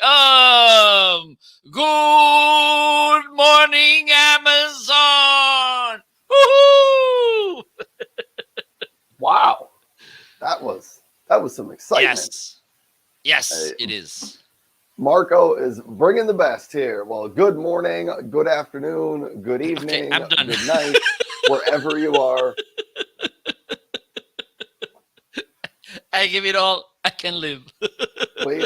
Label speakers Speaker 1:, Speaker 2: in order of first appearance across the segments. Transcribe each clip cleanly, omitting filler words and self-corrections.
Speaker 1: Welcome. Good morning, Amazon. Woohoo!
Speaker 2: Wow, that was some excitement.
Speaker 1: Yes. Yes,
Speaker 2: Uh,
Speaker 1: it is.
Speaker 2: Marco is bringing the best here. Well, good morning, good afternoon, good
Speaker 1: Okay,
Speaker 2: evening,
Speaker 1: I'm done.
Speaker 2: good night, wherever you are.
Speaker 1: I give it all. I can live.
Speaker 2: We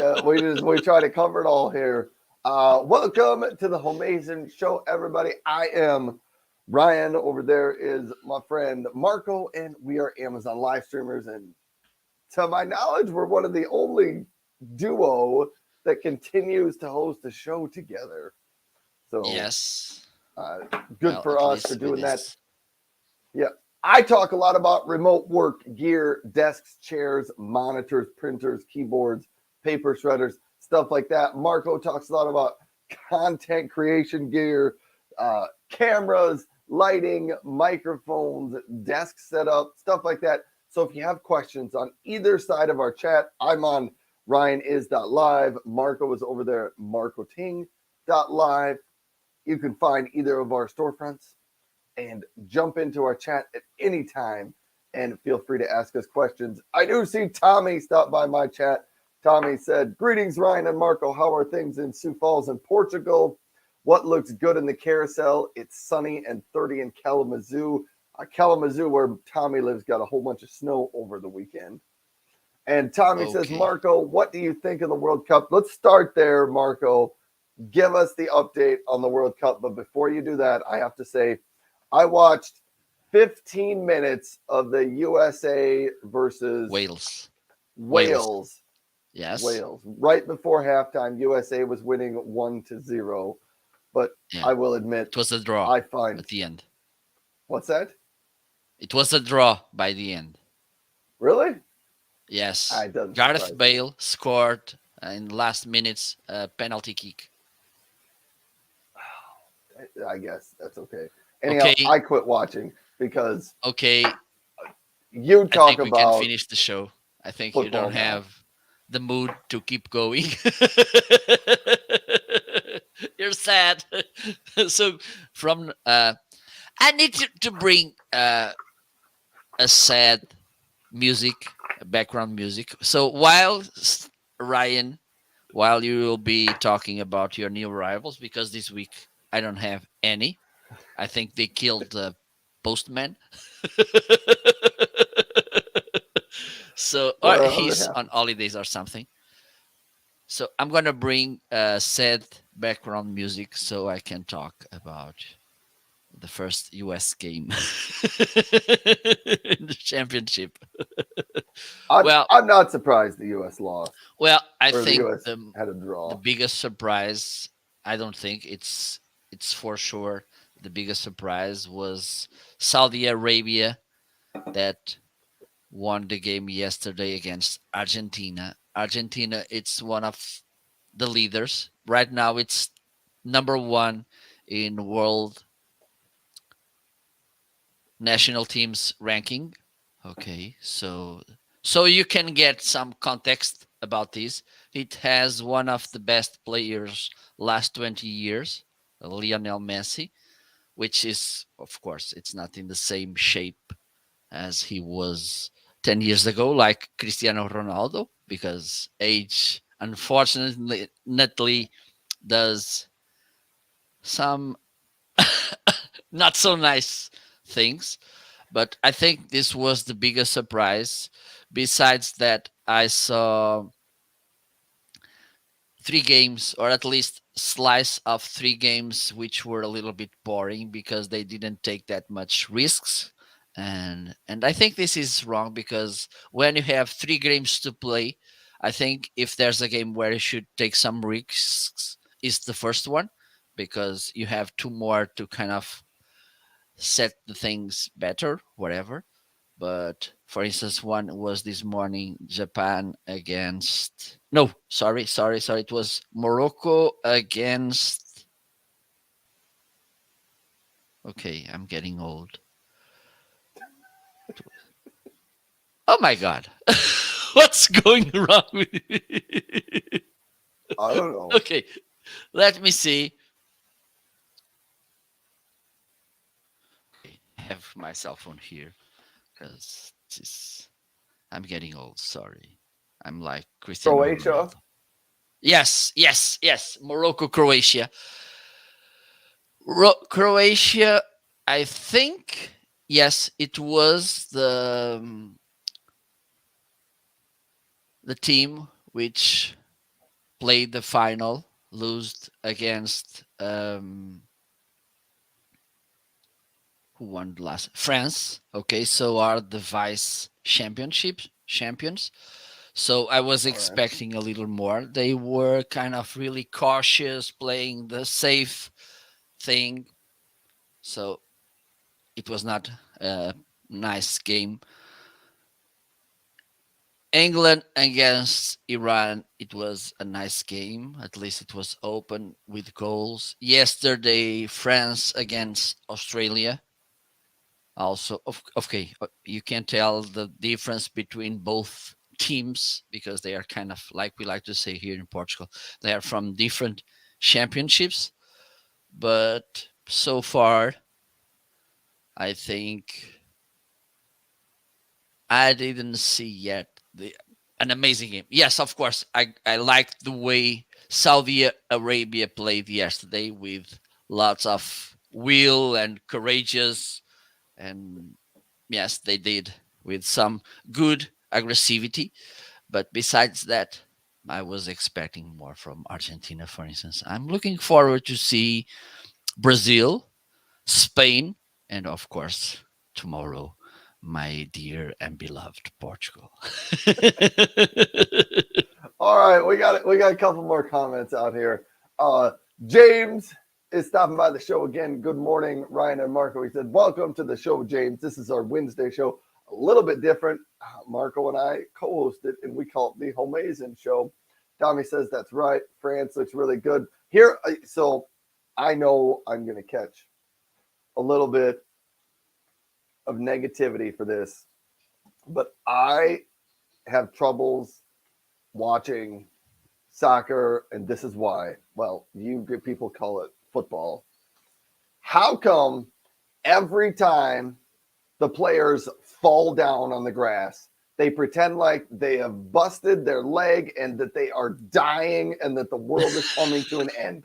Speaker 2: try to cover it all here. Welcome to the Homeazin show, everybody. I am Ryan. Over there is my friend Marco, and we are Amazon live streamers. And to my knowledge, we're one of the only duo that continues to host a show together. So
Speaker 1: Yes.
Speaker 2: uh, good
Speaker 1: Well,
Speaker 2: for
Speaker 1: at
Speaker 2: us for
Speaker 1: least with
Speaker 2: doing that.
Speaker 1: this.
Speaker 2: Yeah. I talk a lot about remote work gear, desks, chairs, monitors, printers, keyboards, paper shredders, stuff like that. Marco talks a lot about content creation gear, cameras, lighting, microphones, desk setup, stuff like that. So if you have questions on either side of our chat, I'm on ryanis.live. Marco is over there at marcoting.live. You can find either of our storefronts and jump into our chat at any time and feel free to ask us questions. I do see Tommy stop by my chat. Tommy said, "Greetings, Ryan and Marco. How are things in Sioux Falls in Portugal? What looks good in the carousel? It's sunny and 30 in Kalamazoo. Kalamazoo, where Tommy lives, got a whole bunch of snow over the weekend." And Tommy says,
Speaker 1: Okay.
Speaker 2: "Marco, what do you think of the World Cup?" Let's start there, Marco. Give us the update on the World Cup. But before you do that, I have to say, I watched 15 minutes of the USA versus
Speaker 1: Wales. Wales.
Speaker 2: Wales.
Speaker 1: Yes.
Speaker 2: Wales. Right before halftime, USA was winning 1-0. But
Speaker 1: Yeah.
Speaker 2: I will admit,
Speaker 1: It was a draw
Speaker 2: I find
Speaker 1: at the end.
Speaker 2: what's that?
Speaker 1: It was a draw by the end.
Speaker 2: Really?
Speaker 1: Yes.
Speaker 2: It doesn't
Speaker 1: Gareth
Speaker 2: surprise me.
Speaker 1: Bale scored in last minutes penalty kick.
Speaker 2: I guess that's okay. Anyhow,
Speaker 1: Okay.
Speaker 2: I quit watching because
Speaker 1: Okay.
Speaker 2: you
Speaker 1: I
Speaker 2: talk
Speaker 1: think we can
Speaker 2: about
Speaker 1: finish the show. I think you
Speaker 2: football
Speaker 1: don't
Speaker 2: now.
Speaker 1: have the mood to keep going. You're sad. So from I need to bring a sad music, background music. So Ryan, while you will be talking about your new arrivals, because this week I don't have any. I think they killed the postman. So, or
Speaker 2: Well, it
Speaker 1: he's on
Speaker 2: happens.
Speaker 1: holidays or something. So I'm gonna bring sad background music so I can talk about the first US game in the championship. Well,
Speaker 2: I'm not surprised the U.S. lost
Speaker 1: well, I
Speaker 2: or the
Speaker 1: think
Speaker 2: U.S. had a
Speaker 1: the
Speaker 2: draw.
Speaker 1: biggest surprise, I don't think it's for sure the biggest surprise was Saudi Arabia that won the game yesterday against Argentina. Argentina, it's one of the leaders. Right now, it's number one in world national teams ranking. Okay, so you can get some context about this. It has one of the best players last 20 years, Lionel Messi, which is, of course, it's not in the same shape as he was 10 years ago, like Cristiano Ronaldo, because age unfortunately does some not so nice things. But I think this was the biggest surprise. Besides that, I saw three games, or at least slice of three games, which were a little bit boring because they didn't take that much risks. And I think this is wrong because when you have three games to play, I think if there's a game where you should take some risks, is the first one because you have two more to kind of set the things better, whatever. But for instance, one was this morning Japan against no, sorry. It was Morocco against. Okay, I'm getting old. Oh my god. What's going wrong with it?
Speaker 2: I don't know.
Speaker 1: Okay, let me see. Okay, I have my cell phone here because I'm getting old. Sorry, I'm like Cristiano
Speaker 2: Croatia.
Speaker 1: Ronaldo. Yes, yes, yes. Morocco, Croatia. Croatia, I think, yes, it was the team which played the final, lost against who won the last France. Okay, so are the vice championship champions. So I was
Speaker 2: All right.
Speaker 1: expecting a little more. They were kind of really cautious, playing the safe thing. So it was not a nice game. England against Iran, it was a nice game. At least it was open with goals. Yesterday, France against Australia. Also, okay, you can tell the difference between both teams because they are kind of like we like to say here in Portugal. They are from different championships, but so far, I think I didn't see yet an amazing game. Yes, of course, I liked the way Saudi Arabia played yesterday with lots of will and courageous, and yes, they did with some good aggressivity. But besides that, I was expecting more from Argentina, for instance. I'm looking forward to see Brazil, Spain, and of course, tomorrow, my dear and beloved Portugal.
Speaker 2: All right, we got a couple more comments out here. Uh, James is stopping by the show again. Good morning, Ryan and Marco. He said, "Welcome to the show, James. This is our Wednesday show, a little bit different. Marco and I co-host it, and we call it the Homeazin show." Tommy says that's right. France looks really good here. So I know I'm going to catch a little bit of negativity for this, but I have troubles watching soccer, and this is why. Well, you people call it football. How come every time the players fall down on the grass, they pretend like they have busted their leg and that they are dying and that the world is coming to an end?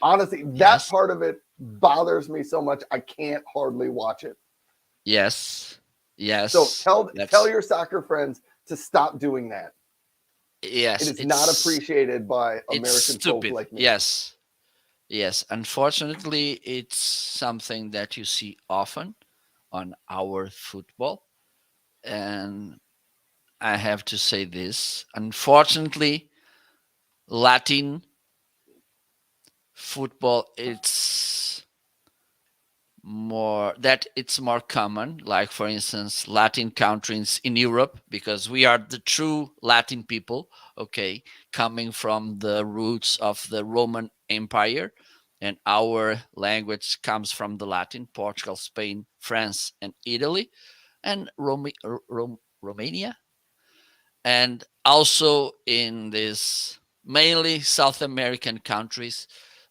Speaker 2: Honestly, that
Speaker 1: Yes,
Speaker 2: part of it bothers me so much I can't hardly watch it.
Speaker 1: yes,
Speaker 2: So
Speaker 1: yes.
Speaker 2: tell
Speaker 1: That's
Speaker 2: your soccer friends to stop doing that. It
Speaker 1: yes.
Speaker 2: is not appreciated by
Speaker 1: It's
Speaker 2: American folk
Speaker 1: stupid.
Speaker 2: like me.
Speaker 1: Yes, yes. Unfortunately, it's something that you see often on our football, and I have to say this. Unfortunately, Latin football it's more common, like for instance Latin countries in Europe, because we are the true Latin people, okay, coming from the roots of the Roman Empire, and our language comes from the Latin. Portugal, Spain, France, and Italy, and Romania, and also in this mainly South American countries,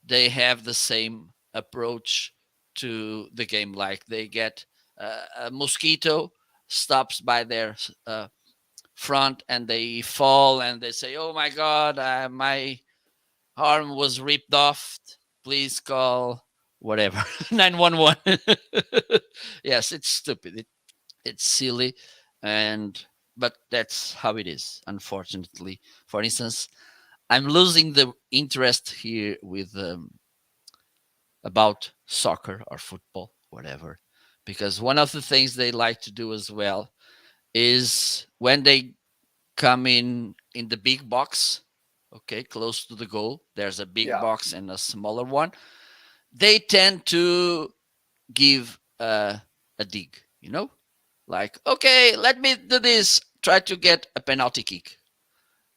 Speaker 1: they have the same approach to the game. Like they get a mosquito stops by their front and they fall and they say, "Oh my God, my arm was ripped off. Please call whatever 911." Yes, it's stupid. It's silly, and but that's how it is, unfortunately. For instance, I'm losing the interest here with about soccer or football, whatever, because one of the things they like to do as well is when they come in the big box, okay, close to the goal, there's a big
Speaker 2: Yeah.
Speaker 1: box and a smaller one. They tend to give a dig, like, okay, let me do this, try to get a penalty kick.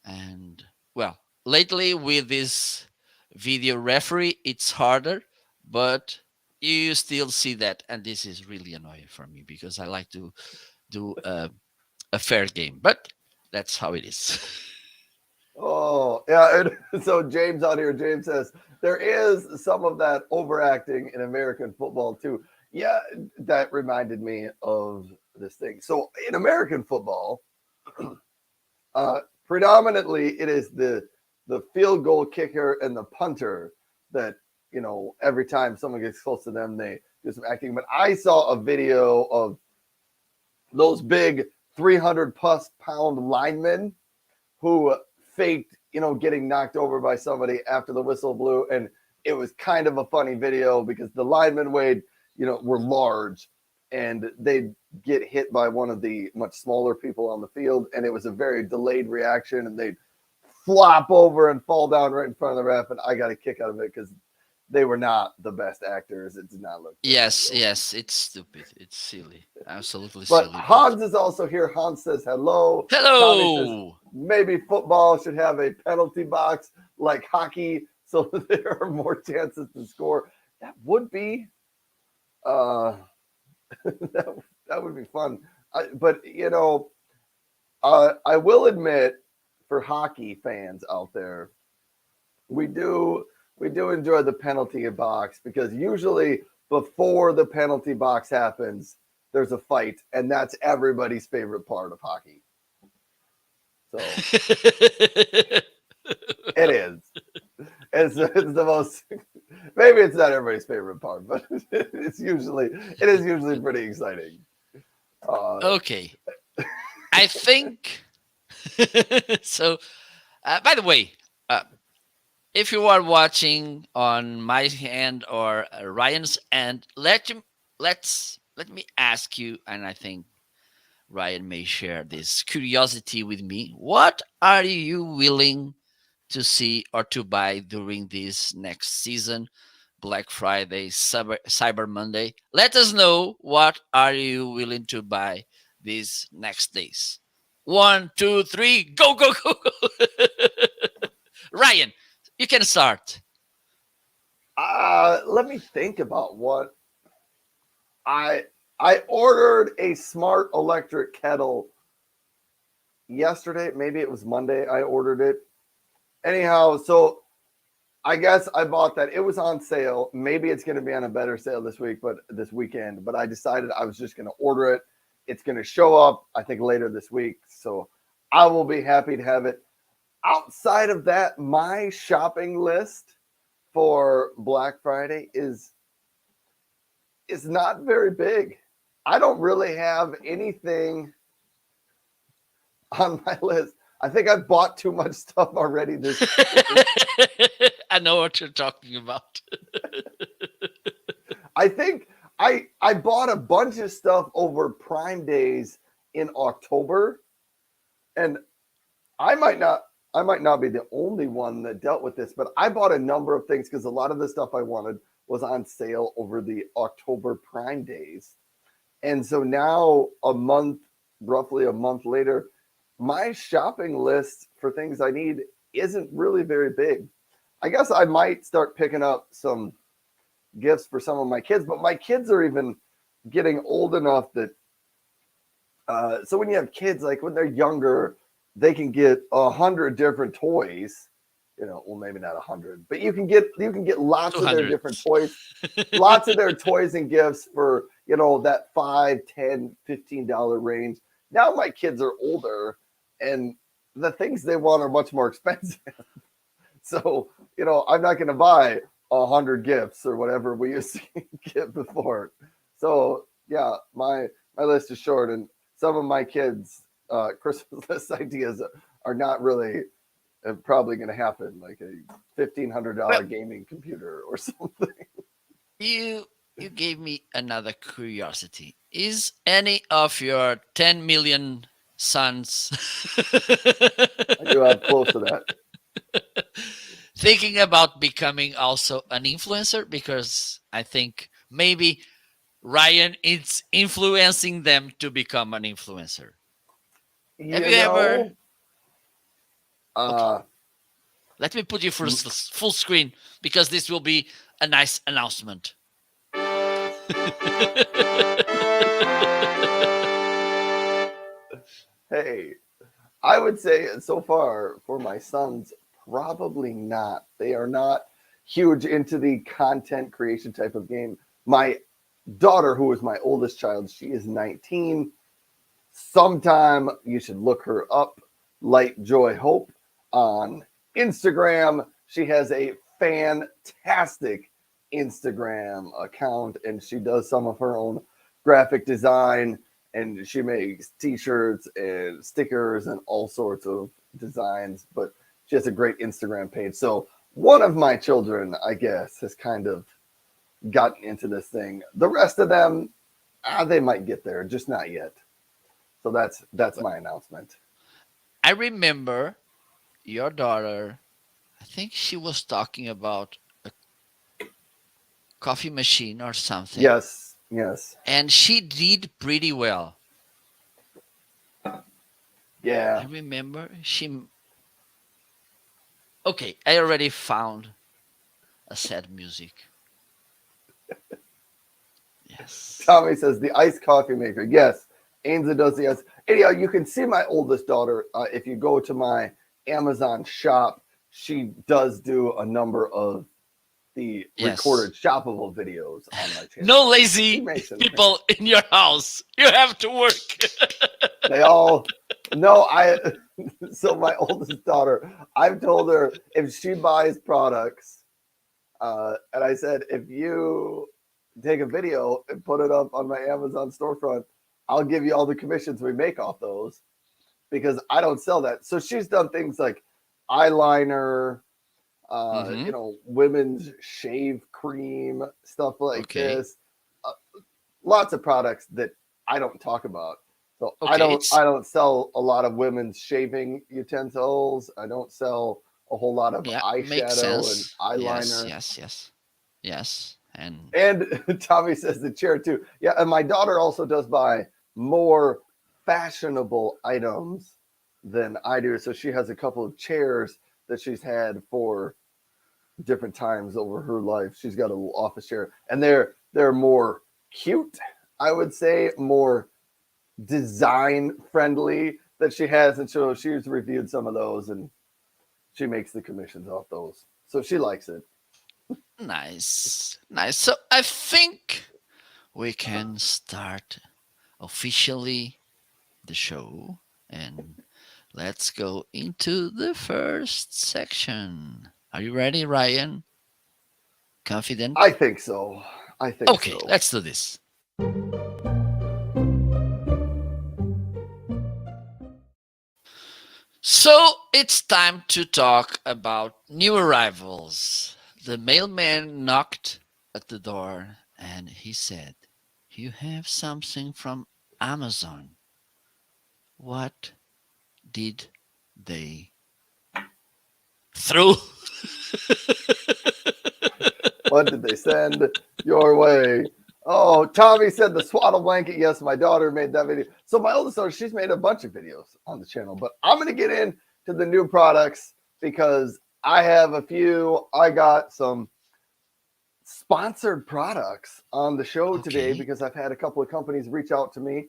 Speaker 1: And well, lately with this video referee, it's harder, but you still see that. And this is really annoying for me because I like to do a fair game. But That's how it is.
Speaker 2: Oh, yeah. And so James out here, James says there is some of that overacting in American football too. Yeah, that reminded me of this thing. So in American football, uh, predominantly it is the field goal kicker and the punter that every time someone gets close to them, they do some acting. But I saw a video of those big 300 plus pound linemen who faked, getting knocked over by somebody after the whistle blew. And it was kind of a funny video because the linemen weighed, were large and they'd get hit by one of the much smaller people on the field. And it was a very delayed reaction and they'd flop over and fall down right in front of the ref. And I got a kick out of it because they were not the best actors. It did not look very
Speaker 1: Yes,
Speaker 2: real.
Speaker 1: yes, it's stupid. It's silly. Absolutely
Speaker 2: But
Speaker 1: silly. But
Speaker 2: Hans is also here. Hans says hello. Tommy says
Speaker 1: hello.
Speaker 2: maybe football should have a penalty box like hockey so that there are more chances to score. That would be uh that, that would be fun. But I will admit for hockey fans out there, we do we do enjoy the penalty box because usually before the penalty box happens, there's a fight, and that's everybody's favorite part of hockey. So it is. It's the most. Maybe it's not everybody's favorite part, but it is usually pretty exciting. Uh,
Speaker 1: Okay, I think so. By the way, uh, if you are watching on my end or Ryan's end, let me ask you, and I think Ryan may share this curiosity with me. What are you willing to see or to buy during this next season? Black Friday, Cyber Monday. Let us know what are you willing to buy these next days. One, two, three, go, go, go, go. Ryan, you can start.
Speaker 2: Let me think about what I I ordered a smart electric kettle yesterday. Maybe it was Monday. I ordered it. Anyhow, so I guess I bought that. It was on sale. Maybe it's going to be on a better sale this week, but this weekend. But I decided I was just going to order it. It's going to show up, I think, later this week. So I will be happy to have it. Outside of that, my shopping list for Black Friday is not very big. I don't really have anything on my list. I think I've bought too much stuff already this year.
Speaker 1: I know what you're talking about.
Speaker 2: I think I bought a bunch of stuff over Prime Days in October, and I might not I might not be the only one that dealt with this, but I bought a number of things because a lot of the stuff I wanted was on sale over the October Prime Days. And so now roughly a month later, my shopping list for things I need isn't really very big. I guess I might start picking up some gifts for some of my kids, but my kids are even getting old enough that so when you have kids, like when they're younger, they can get 100 different toys. Well, maybe not 100, but you can get lots of their
Speaker 1: 200.
Speaker 2: different toys, lots of their toys and gifts for that 5, 10, $15 range. Now my kids are older, and the things they want are much more expensive. So, I'm not going to buy 100 gifts or whatever we used to get before. So, yeah, my list is short, and some of my kids' Christmas list ideas are not really probably going to happen, like a
Speaker 1: Well,
Speaker 2: $1,500 gaming computer or something.
Speaker 1: you you gave me another curiosity. Is any of your 10 million sons
Speaker 2: You have close to that.
Speaker 1: thinking about becoming also an influencer? Because I think maybe Ryan is influencing them to become an influencer. Have
Speaker 2: You
Speaker 1: you ever?
Speaker 2: know,
Speaker 1: Okay,
Speaker 2: uh,
Speaker 1: let me put you for full screen because this will be a nice announcement.
Speaker 2: hey, I would say so far for my sons, probably not. They are not huge into the content creation type of game. My daughter, who is my oldest child, she is 19. Sometime you should look her up, Light Joy Hope, on Instagram. She has a fantastic Instagram account and she does some of her own graphic design and she makes t-shirts and stickers and all sorts of designs, but she has a great Instagram page. So one of my children, I guess, has kind of gotten into this thing. The rest of them, they might get there, just not yet. So that's my announcement.
Speaker 1: I remember your daughter, I think she was talking about a coffee machine or something,
Speaker 2: Yes, yes,
Speaker 1: and she did pretty well. I
Speaker 2: yeah.
Speaker 1: remember she. Okay, I already found a sad music. Yes.
Speaker 2: Tommy says the iced coffee maker. Yes, Ainsley does the ice. Anyhow, you can see my oldest daughter if you go to my Amazon shop. She does do a number of the
Speaker 1: Yes.
Speaker 2: recorded shoppable videos on my channel.
Speaker 1: No
Speaker 2: She
Speaker 1: lazy
Speaker 2: makes it.
Speaker 1: people in your house. You have to work.
Speaker 2: They all no. I so my oldest daughter. I've told her if she buys products, and I said if you take a video and put it up on my Amazon storefront, I'll give you all the commissions we make off those because I don't sell that. So she's done things like eyeliner,
Speaker 1: Mm-hmm.
Speaker 2: women's shave cream, stuff like
Speaker 1: Okay.
Speaker 2: this. Uh, Lots of products that I don't talk about. So I
Speaker 1: Okay.
Speaker 2: don't
Speaker 1: It's
Speaker 2: I don't sell a lot of women's shaving utensils. I don't sell a whole lot of
Speaker 1: yeah, makes
Speaker 2: eyeshadow and
Speaker 1: sense. Yes,
Speaker 2: eyeliner.
Speaker 1: yes, yes. Yes. And
Speaker 2: And Tommy says the chair too. Yeah, and my daughter also does buy more fashionable items than I do. So she has a couple of chairs that she's had for different times over her life. She's got a little office chair, and they're more cute, I would say, more design friendly that she has, and so she's reviewed some of those, and she makes the commissions off those. So she likes it.
Speaker 1: nice. Nice. So I think we can start officially the show and let's go into the first section. Are you ready, Ryan?
Speaker 2: I
Speaker 1: Confident?
Speaker 2: think so. I think
Speaker 1: Okay,
Speaker 2: so.
Speaker 1: let's do this. So it's time to talk about new arrivals. The mailman knocked at the door and he said, "You have something from Amazon. What did they throw?"
Speaker 2: What did they send your way? Oh, Tommy said the swaddle blanket. Yes, my daughter made that video. So my oldest daughter, she's made a bunch of videos on the channel, but I'm going to get into the new products because I have a few. I got some sponsored products on the show today
Speaker 1: Okay.
Speaker 2: because I've had a couple of companies reach out to me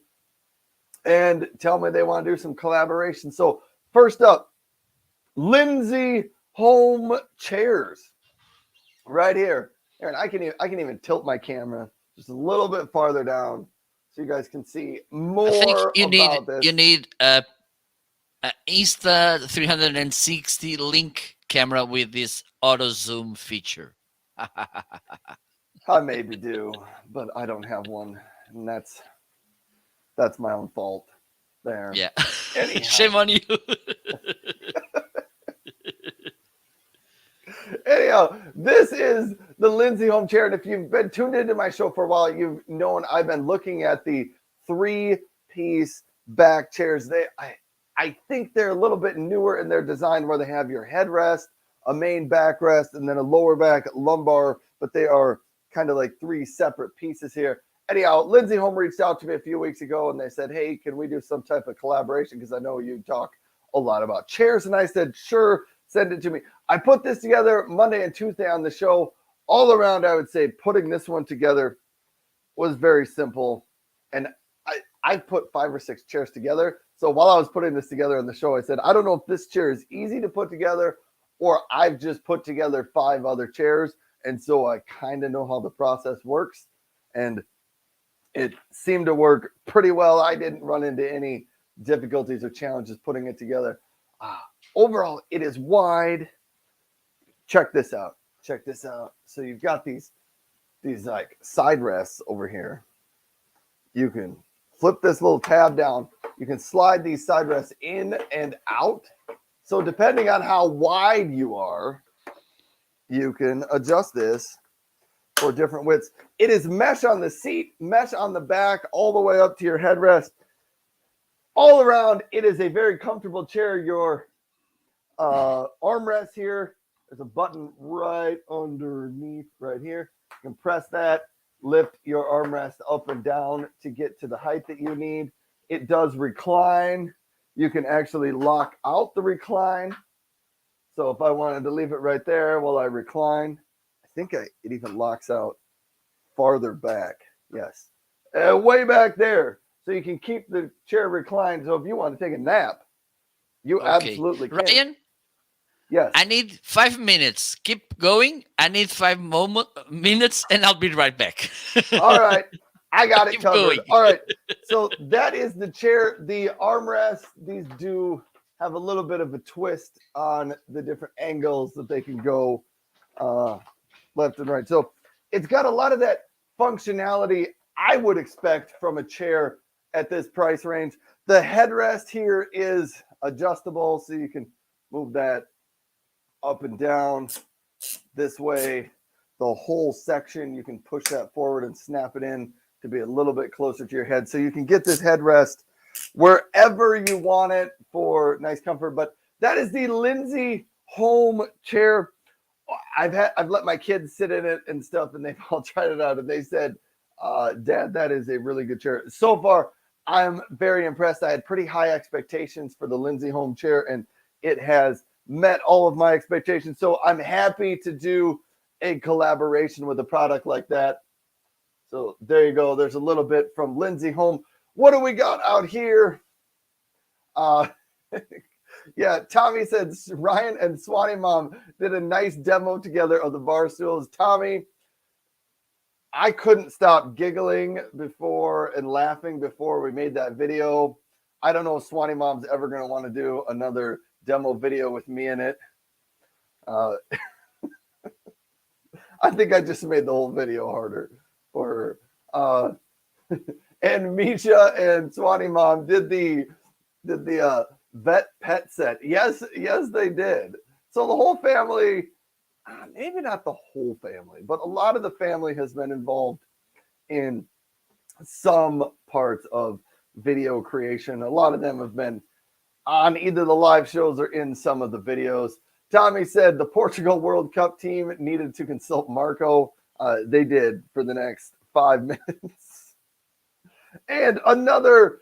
Speaker 2: and tell me they want to do some collaboration. So first up, Lindsay Home Chairs right here. Aaron, I can even tilt my camera just a little bit farther down so you guys can see
Speaker 1: I think
Speaker 2: more
Speaker 1: you need
Speaker 2: about this.
Speaker 1: you need a Insta 360 link camera with this auto zoom feature.
Speaker 2: I maybe do, but I don't have one, and that's my own fault. There.
Speaker 1: Yeah.
Speaker 2: Anyhow,
Speaker 1: Shame on you.
Speaker 2: anyhow, this is the Lindsay Home Chair, and if you've been tuned into my show for a while, you've known I've been looking at the three-piece back chairs. I think they're a little bit newer in their design, where they have your headrest, a main backrest, and then a lower back lumbar. But they are kind of like three separate pieces here. Anyhow, Lindsay Home reached out to me a few weeks ago, and they said, "Hey, can we do some type of collaboration? Because I know you talk a lot about chairs." And I said, "Sure, send it to me." I put this together Monday and Tuesday on the show. All around, I would say putting this one together was very simple. And I put 5 or 6 chairs together. So while I was putting this together on the show, I said, I don't know if this chair is easy to put together or I've just put together 5 other chairs. And so I kind of know how the process works. And it seemed to work pretty well. I didn't run into any difficulties or challenges putting it together. Overall, it is wide. Check this out. Check this out. So you've got these like side rests over here. You can flip this little tab down. You can slide these side rests in and out. So depending on how wide you are, you can adjust this for different widths. It is mesh on the seat, mesh on the back, all the way up to your headrest. All around, it is a very comfortable chair. Your armrest here, there's a button right underneath right here. You can press that, lift your armrest up and down to get to the height that you need. It does recline. You can actually lock out the recline. So if I wanted to leave it right there while I recline, I think it even locks out farther back. Yes. Way back there. So you can keep the chair reclined. So if you want to take a nap, you
Speaker 1: Okay.
Speaker 2: absolutely can.
Speaker 1: Ryan,
Speaker 2: Yes.
Speaker 1: I need 5 minutes. Keep going. I need 5 minutes and I'll be right back.
Speaker 2: All right. I got it
Speaker 1: Keep
Speaker 2: covered.
Speaker 1: going.
Speaker 2: All right. So that is the chair. The armrests, these do have a little bit of a twist on the different angles that they can go left and right. So it's got a lot of that functionality I would expect from a chair at this price range. The headrest here is adjustable, so you can move that up and down this way. The whole section, you can push that forward and snap it in to be a little bit closer to your head. So you can get this headrest wherever you want it for nice comfort. But that is the Lindsay home chair. I've let my kids sit in it and stuff, and they've all tried it out, and they said, Dad, that is a really good chair. So far, I'm very impressed. I had pretty high expectations for the Lindsay home chair, and it has met all of my expectations. So I'm happy to do a collaboration with a product like that. So there you go. There's a little bit from Lindsay Home. What do we got out here? Yeah, Tommy said Ryan and Swanee Mom did a nice demo together of the bar stools. Tommy, I couldn't stop giggling before and laughing before we made that video. I don't know if Swanee Mom's ever going to want to do another demo video with me in it. I think I just made the whole video harder for her. And Misha and Swanee Mom did the vet pet set. Yes, they did. So the whole family, maybe not the whole family, but a lot of the family has been involved in some parts of video creation. A lot of them have been on either the live shows or in some of the videos. Tommy said the Portugal World Cup team needed to consult Marco. They did for the next 5 minutes. And another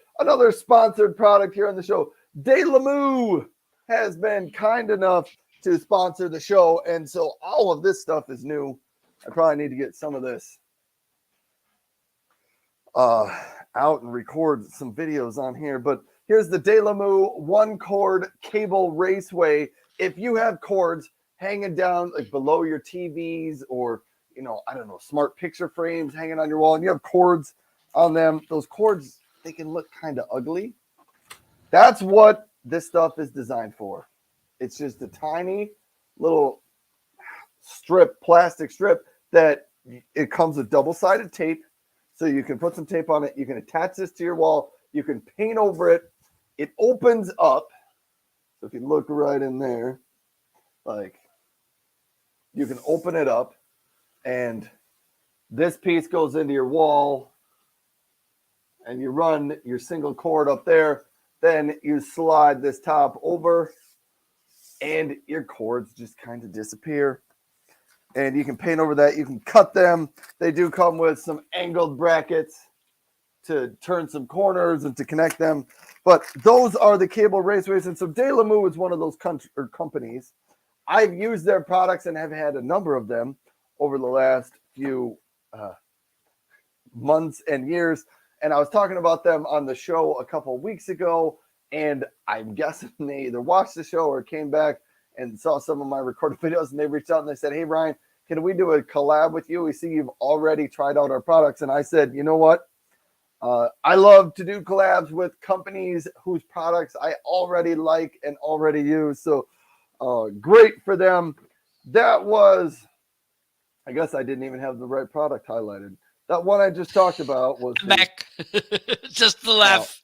Speaker 2: sponsored product here on the show, De La Moo has been kind enough to sponsor the show. And so all of this stuff is new. I probably need to get some of this out and record some videos on here. But here's the De La Moo one cord cable raceway. If you have cords hanging down like below your TVs or, I don't know, smart picture frames hanging on your wall and you have cords on them, those cords, they can look kind of ugly. That's what this stuff is designed for. It's just a tiny little plastic strip that it comes with double-sided tape. So you can put some tape on it. You can attach this to your wall. You can paint over it. It opens up. So if you look right in there, like you can open it up and this piece goes into your wall and you run your single cord up there. Then you slide this top over and your cords just kind of disappear. And you can paint over that. You can cut them. They do come with some angled brackets to turn some corners and to connect them. But those are the cable raceways. And so De La Moo is one of those companies. I've used their products and have had a number of them over the last few months and years. And I was talking about them on the show a couple of weeks ago, and I'm guessing they either watched the show or came back and saw some of my recorded videos, and they reached out and they said, "Hey, Ryan, can we do a collab with you? We see you've already tried out our products." And I said, you know what? I love to do collabs with companies whose products I already like and already use. So great for them. That was, I guess I didn't even have the right product highlighted. That one I just talked about was
Speaker 1: I'm
Speaker 2: the,
Speaker 1: back. Just to
Speaker 2: oh,
Speaker 1: laugh.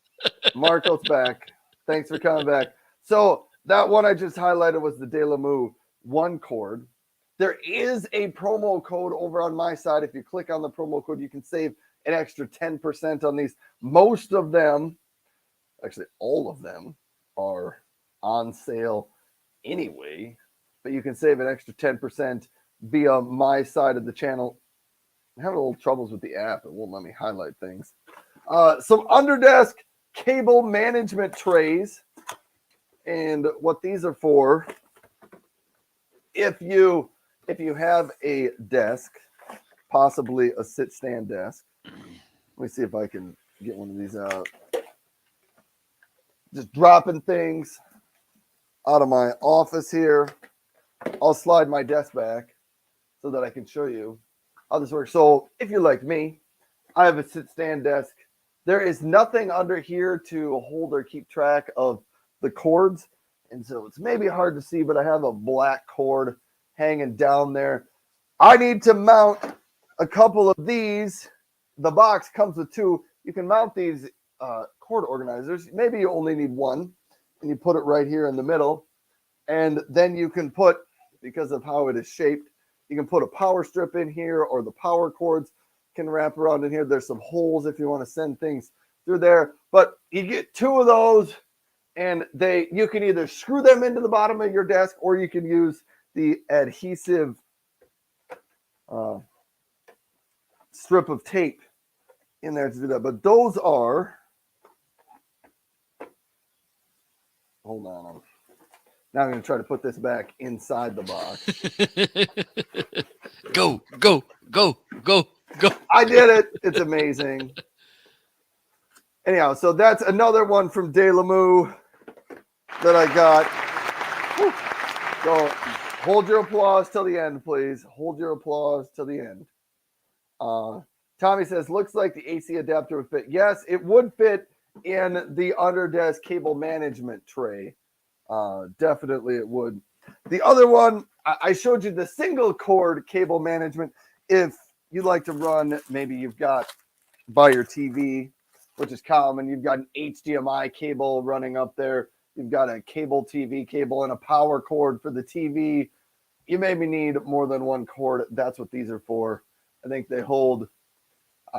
Speaker 2: Marco's back. Thanks for coming back. So that one I just highlighted was the Delamu one cord. There is a promo code over on my side. If you click on the promo code, you can save an extra 10% on these. Most of them, actually all of them, are on sale anyway, but you can save an extra 10% via my side of the channel. I'm having a little troubles with the app. It won't let me highlight things. Some underdesk cable management trays. And what these are for, if you have a desk, possibly a sit stand desk. Let me see if I can get one of these out. Just dropping things out of my office here. I'll slide my desk back so that I can show you how this works. So if you're like me, I have a sit stand desk. There is nothing under here to hold or keep track of the cords. And so it's maybe hard to see, but I have a black cord hanging down there. I need to mount a couple of these. The box comes with two. You can mount these cord organizers. Maybe you only need one, and you put it right here in the middle. And then you can put, because of how it is shaped, you can put a power strip in here, or the power cords can wrap around in here. There's some holes if you want to send things through there. But you get two of those, and you can either screw them into the bottom of your desk, or you can use the adhesive strip of tape in there to do that. But those are, hold on, now I'm going to try to put this back inside the box.
Speaker 1: Go, go, go, go, go.
Speaker 2: I did it. It's amazing. Anyhow, so that's another one from Delamu that I got. Whew. So hold your applause till the end, please. Hold your applause till the end. Tommy says, looks like the AC adapter would fit. Yes, it would fit in the underdesk cable management tray. Definitely it would. The other one, I showed you the single cord cable management. If you like to run, maybe you've got by your TV, which is common. You've got an HDMI cable running up there. You've got a cable TV cable and a power cord for the TV. You maybe need more than one cord. That's what these are for. I think they hold,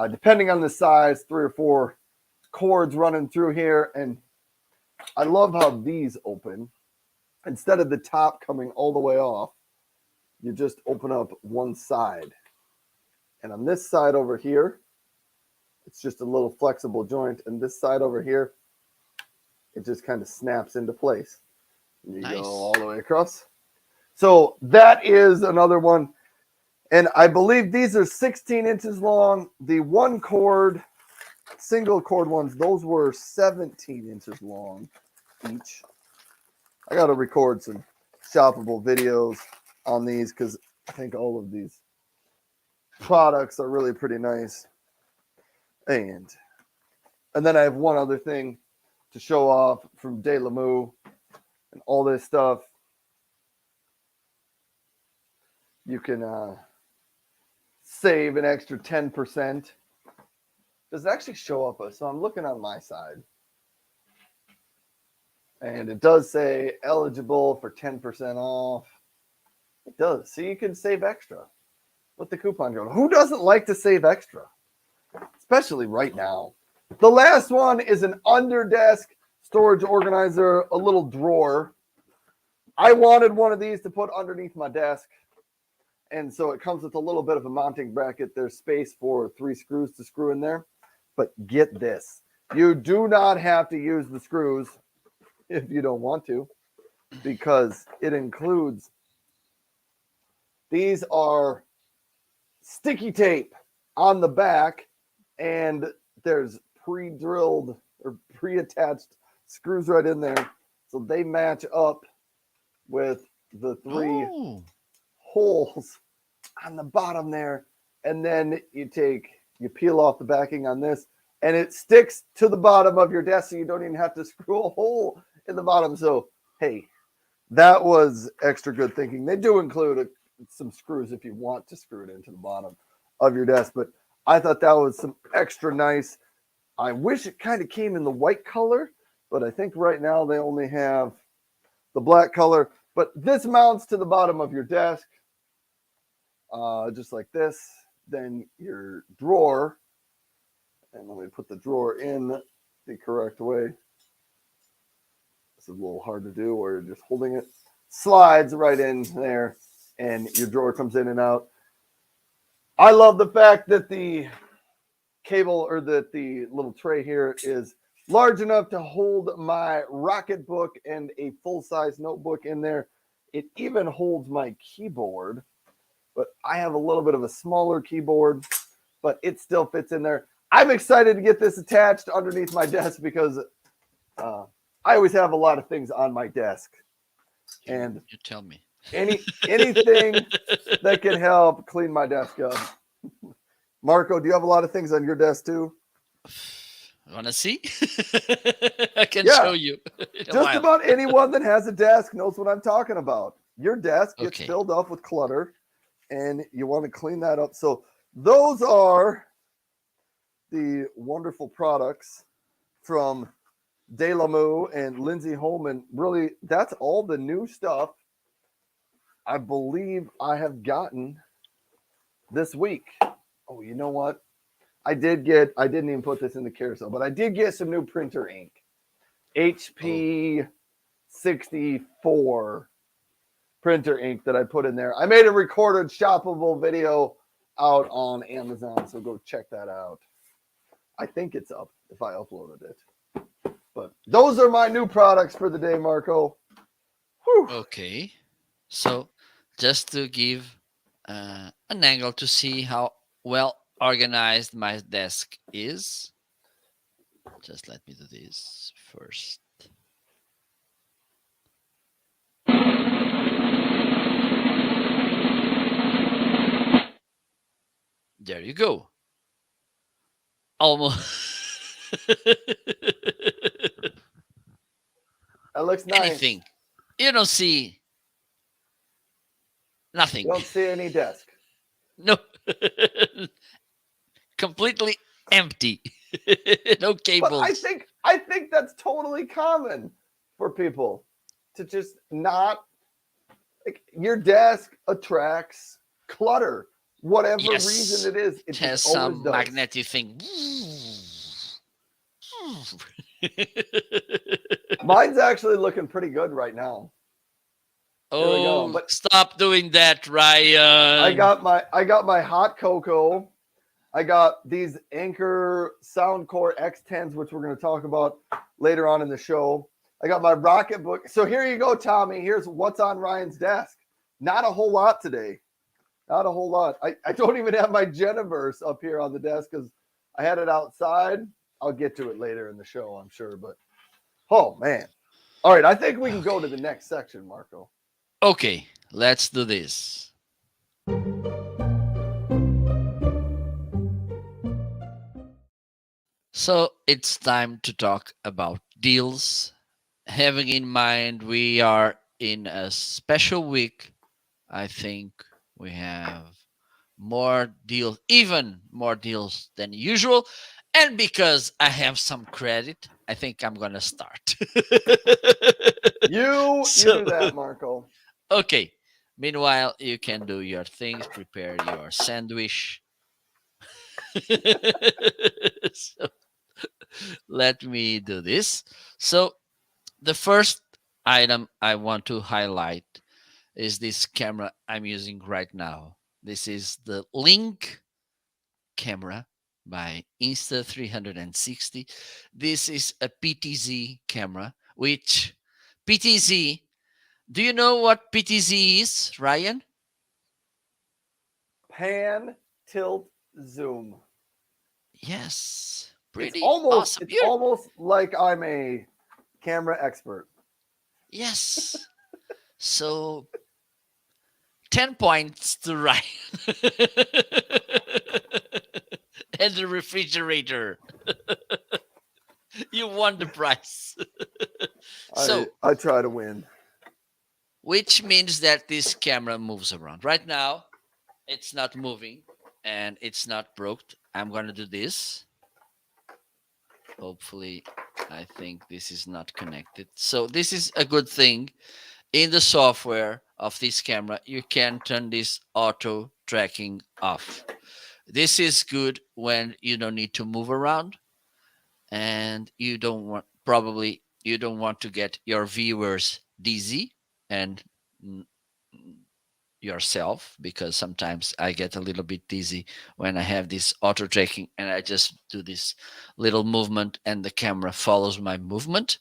Speaker 2: depending on the size, 3 or 4 cords running through here. And I love how these open. Instead of the top coming all the way off, you just open up one side. And on this side over here, it's just a little flexible joint. And this side over here, it just kind of snaps into place. And you
Speaker 1: Nice.
Speaker 2: go all the way across. So that is another one. And I believe these are 16 inches long. The one cord, single cord ones, those were 17 inches long each. I got to record some shoppable videos on these because I think all of these products are really pretty nice. And then I have one other thing to show off from Delamu and all this stuff. You can save an extra 10%. Does it actually show up? So I'm looking on my side. And it does say eligible for 10% off. It does. So you can save extra with the coupon code. Who doesn't like to save extra? Especially right now. The last one is an underdesk storage organizer, a little drawer. I wanted one of these to put underneath my desk. And so it comes with a little bit of a mounting bracket. There's space for 3 screws to screw in there. But get this. You do not have to use the screws if you don't want to, because it includes, these are sticky tape on the back, and there's pre-drilled or pre-attached screws right in there, so they match up with the three
Speaker 1: Oh,
Speaker 2: holes on the bottom there, and then you peel off the backing on this, and it sticks to the bottom of your desk, so you don't even have to screw a hole in the bottom. So hey, that was extra good thinking. They do include some screws if you want to screw it into the bottom of your desk, but I thought that was some extra nice. I wish it kind of came in the white color, but I think right now they only have the black color. But this mounts to the bottom of your desk, just like this. Then your drawer, and let me put the drawer in the correct way. This is a little hard to do where you're just holding it. Slides right in there, and your drawer comes in and out. I love the fact that the cable or that the little tray here is large enough to hold my Rocket book and a full-size notebook in there. It even holds my keyboard, but I have a little bit of a smaller keyboard, but it still fits in there. I'm excited to get this attached underneath my desk because I always have a lot of things on my desk, and
Speaker 1: you tell me.
Speaker 2: anything that can help clean my desk up. Marco, do you have a lot of things on your desk too?
Speaker 1: Want to see? I can
Speaker 2: Yeah,
Speaker 1: show you in a
Speaker 2: just
Speaker 1: while.
Speaker 2: about anyone that has a desk knows what I'm talking about. Your desk gets
Speaker 1: Okay.
Speaker 2: filled up with clutter, and you want to clean that up. So those are the wonderful products from De La Mou and Lindsay Holman. Really, that's all the new stuff I believe I have gotten this week. Oh, you know what? I didn't even put this in the carousel, but I did get some new printer ink.
Speaker 1: Oh,
Speaker 2: HP 64 printer ink that I put in there. I made a recorded shoppable video out on Amazon, so go check that out. I think it's up if I uploaded it. But those are my new products for the day, Marco. Whew.
Speaker 1: okay. So, just to give an angle to see how well organized my desk is, just let me do this first. There you go. Almost
Speaker 2: That looks nice.
Speaker 1: anything. You don't see
Speaker 2: You
Speaker 1: nothing.
Speaker 2: don't see any desk.
Speaker 1: No. Completely empty. No
Speaker 2: But
Speaker 1: cables.
Speaker 2: I think that's totally common for people to just not like your desk attracts clutter. Whatever reason
Speaker 1: Yes.
Speaker 2: it is, it
Speaker 1: It
Speaker 2: just
Speaker 1: has
Speaker 2: always
Speaker 1: some
Speaker 2: does.
Speaker 1: magnetic thing.
Speaker 2: Mine's actually looking pretty good right now. Here we go.
Speaker 1: Oh,
Speaker 2: But
Speaker 1: stop doing that, Ryan.
Speaker 2: I got my hot cocoa. I got these Anchor Soundcore X10s, which we're going to talk about later on in the show. I got my Rocket book. So here you go, Tommy. Here's what's on Ryan's desk. Not a whole lot today. Not a whole lot. I don't even have my Geniverse up here on the desk because I had it outside. I'll get to it later in the show, I'm sure. But oh man. All right, I think we can go to
Speaker 1: Okay.
Speaker 2: the next section, Marco.
Speaker 1: Okay, let's do this. So it's time to talk about deals. Having in mind we are in a special week, I think we have more deals, even more deals than usual. And because I have some credit, I think I'm gonna start.
Speaker 2: You
Speaker 1: So,
Speaker 2: do that, Marco.
Speaker 1: okay. Meanwhile, you can do your things, prepare your sandwich. So, let me do this. So, the first item I want to highlight is this camera I'm using right now. This is the Link camera by Insta360. This is a PTZ camera, which PTZ, do you know what PTZ is, Ryan?
Speaker 2: Pan, tilt, zoom.
Speaker 1: Yes. Pretty awesome.
Speaker 2: It's almost like I'm a camera expert.
Speaker 1: Yes. So 10 points to Ryan. And the refrigerator. You won the prize. So,
Speaker 2: I try to win.
Speaker 1: which means that this camera moves around. Right now, it's not moving and it's not broke. I'm going to do this. Hopefully, I think this is not connected. So, this is a good thing. In the software of this camera, you can turn this auto tracking off. This is good when you don't need to move around and you don't want to get your viewers dizzy and yourself, because sometimes I get a little bit dizzy when I have this auto tracking and I just do this little movement and the camera follows my movement.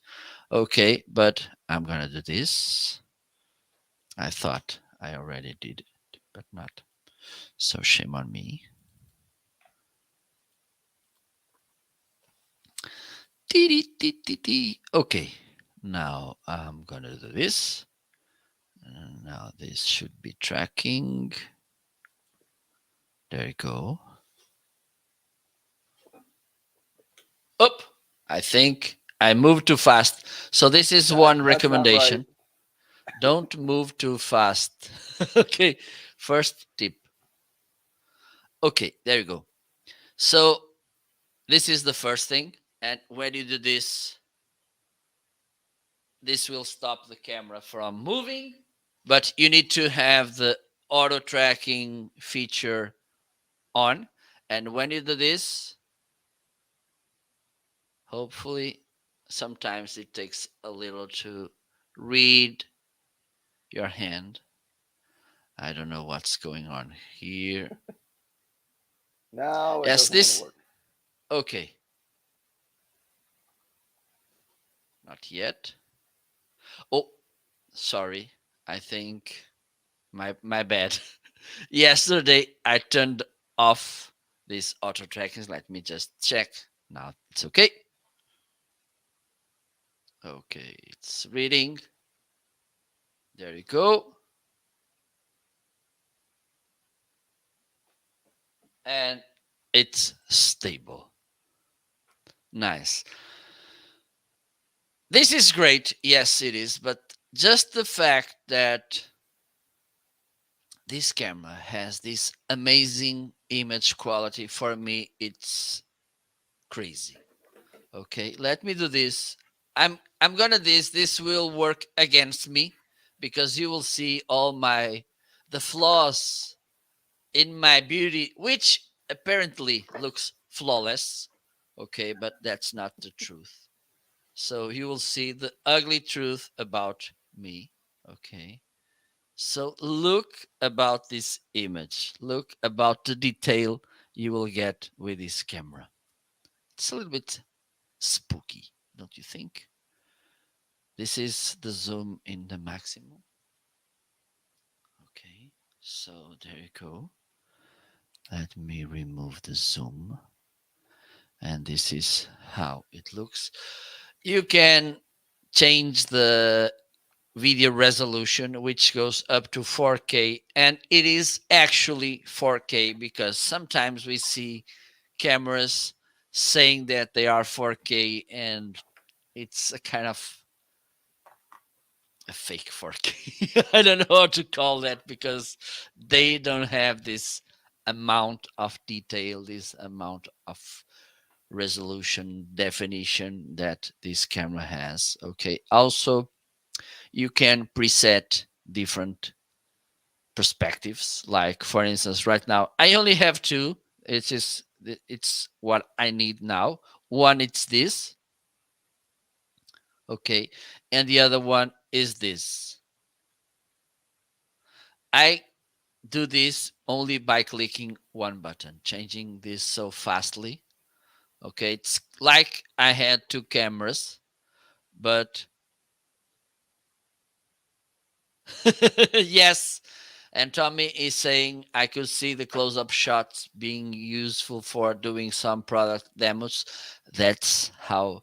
Speaker 1: Okay, but I'm gonna do this. I thought I already did it, but not. So shame on me. Okay, now I'm gonna do this. Now this should be tracking. There you go. Up. I think I moved too fast. So this is one
Speaker 2: That's not right.
Speaker 1: recommendation. Don't move too fast. Okay, first tip. Okay, there you go. So this is the first thing. And when you do this, this will stop the camera from moving. But you need to have the auto tracking feature on. And when you do this, hopefully, sometimes it takes a little to read your hand. I don't know what's going on here.
Speaker 2: Now it
Speaker 1: Yes,
Speaker 2: doesn't want to
Speaker 1: this.
Speaker 2: work.
Speaker 1: Okay, not yet. Oh, sorry. I think my bad. Yesterday I turned off this auto tracking. Let me just check. Now it's okay. Okay, it's reading. There you go. And it's stable. Nice. This is great. Yes, it is. But just the fact that this camera has this amazing image quality, for me, it's crazy. Okay, let me do this. I'm gonna this. This will work against me because you will see all my the flaws in my beauty, which apparently looks flawless. Okay, but that's not the truth. So you will see the ugly truth about me. Okay. So look about this image. Look about the detail you will get with this camera. It's a little bit spooky, don't you think? This is the zoom in the maximum. Okay. So there you go. Let me remove the zoom. And this is how it looks. You can change the video resolution, which goes up to 4K, and it is actually 4K because sometimes we see cameras saying that they are 4K and it's a kind of a fake 4K. I don't know how to call that because they don't have this amount of detail, this amount of resolution definition that this camera has. Okay. Also, you can preset different perspectives. Like for instance, right now I only have two. It's what I need now. One it's this, okay, and the other one is this. I do this only by clicking one button, changing this so fastly. Okay, it's like I had two cameras, but yes, And Tommy is saying I could see the close-up shots being useful for doing some product demos. That's how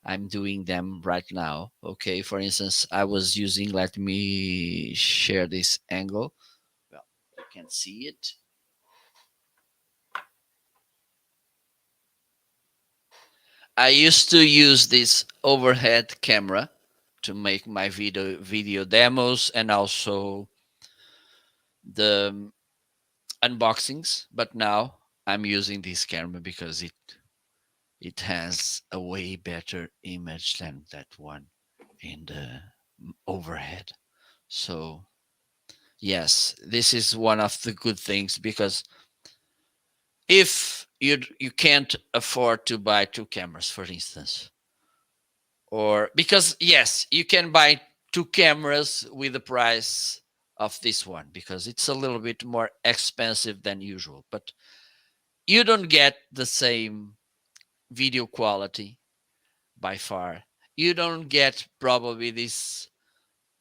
Speaker 1: I'm doing them right now. Okay, for instance, I was using, let me share this angle. Well, you can see it. I used to use this overhead camera to make my video demos and also the unboxings, but now I'm using this camera because it has a way better image than that one in the overhead. So yes, this is one of the good things because if you can't afford to buy two cameras, for instance, or because yes, you can buy two cameras with the price of this one because it's a little bit more expensive than usual, but you don't get the same video quality by far. You don't get probably this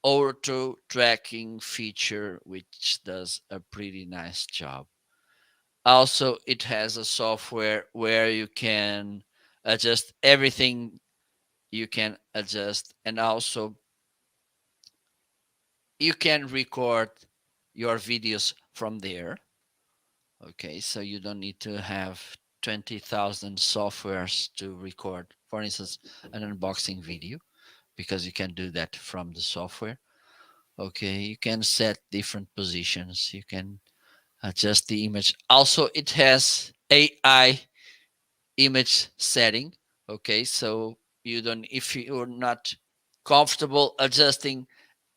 Speaker 1: auto tracking feature, which does a pretty nice job. Also, it has a software where you can adjust everything you can adjust, and also you can record your videos from there. Okay, so you don't need to have 20,000 softwares to record, for instance, an unboxing video, because you can do that from the software. Okay, you can set different positions, you can adjust the image. Also, it has AI image setting. Okay, so you don't, if you're not comfortable adjusting,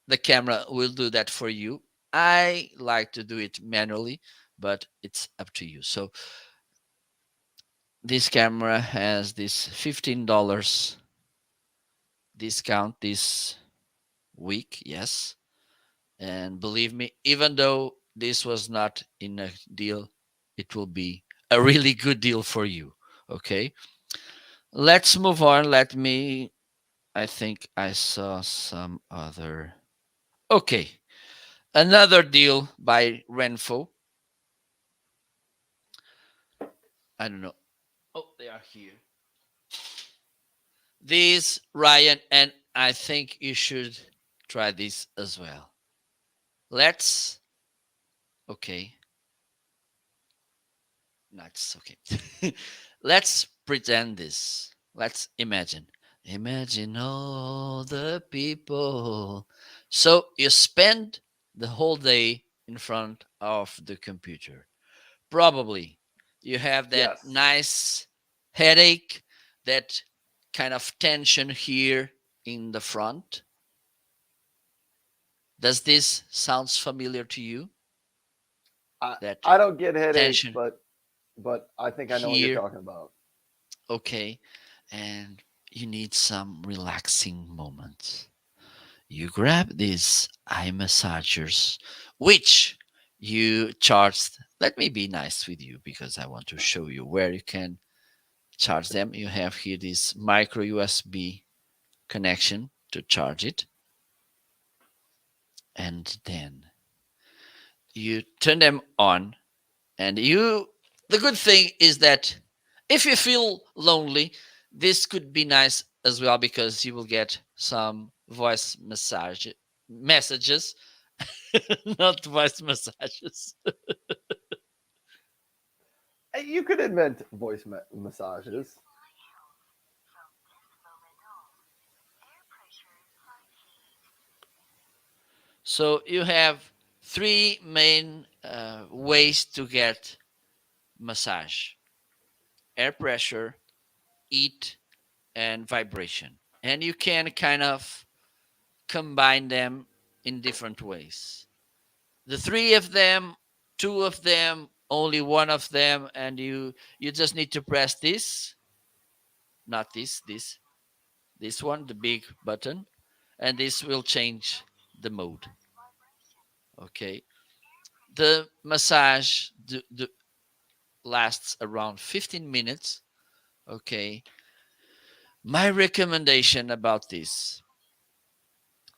Speaker 1: the camera will do that for you. I like to do it manually, but it's up to you. So this camera has this $15 discount this week. Yes, and believe me, even though this was not in a deal, it will be a really good deal for you. Okay, let's move on. Let me, I think I saw some other. Okay, another deal by Renfo. I don't know. Oh, they are here. This, Ryan, and I think you should try this as well. Let's, okay, that's okay. Let's pretend this. Let's imagine. Imagine all the people. So you spend the whole day in front of the computer. Probably you have that
Speaker 2: Yes.
Speaker 1: nice headache, that kind of tension here in the front. Does this sounds familiar to you?
Speaker 2: I
Speaker 1: That
Speaker 2: I don't get headaches,
Speaker 1: tension
Speaker 2: but I think I know what you're
Speaker 1: here.
Speaker 2: talking about.
Speaker 1: Okay, and you need some relaxing moments. You grab these eye massagers, which you charge. Let me be nice with you because I want to show you where you can charge them. You have here this micro USB connection to charge it, and then you turn them on. And you, the good thing is that if you feel lonely, this could be nice as well because you will get some voice massage messages, not voice massages.
Speaker 2: You could invent voice massages.
Speaker 1: So you have three main ways to get massage: air pressure, heat, and vibration. And you can kind of combine them in different ways. The three of them, two of them, only one of them, and you just need to press this, not this one, the big button, and this will change the mode. Okay, the massage lasts around 15 minutes. Okay, my recommendation about this: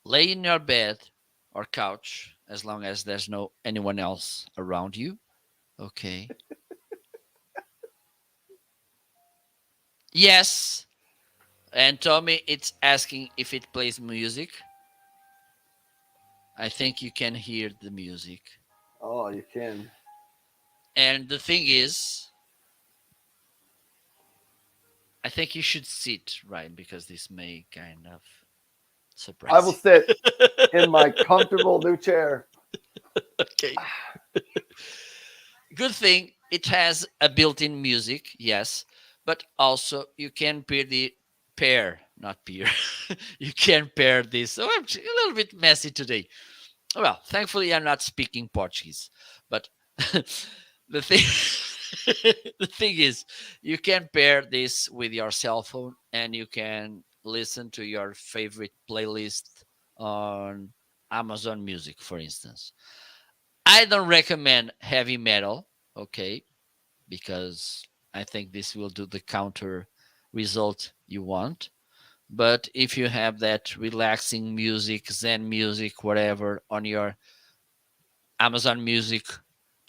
Speaker 1: lay in your bed or couch as long as there's no anyone else around you. Okay. Yes. And Tommy, it's asking if it plays music. I think you can hear the music.
Speaker 2: Oh, you can.
Speaker 1: And the thing is, I think you should sit, right? Because this may kind of
Speaker 2: I will
Speaker 1: surprise
Speaker 2: sit in my
Speaker 1: you.
Speaker 2: comfortable new chair.
Speaker 1: Okay. Good thing it has a built-in music, yes, but also you can not pair. You can pair this. Oh, I'm a little bit messy today. Well, thankfully I'm not speaking Portuguese, but the thing the thing is you can pair this with your cell phone and you can listen to your favorite playlist on Amazon Music, for instance. I don't recommend heavy metal, okay, because I think this will do the counter result you want. But if you have that relaxing music, Zen music, whatever, on your Amazon Music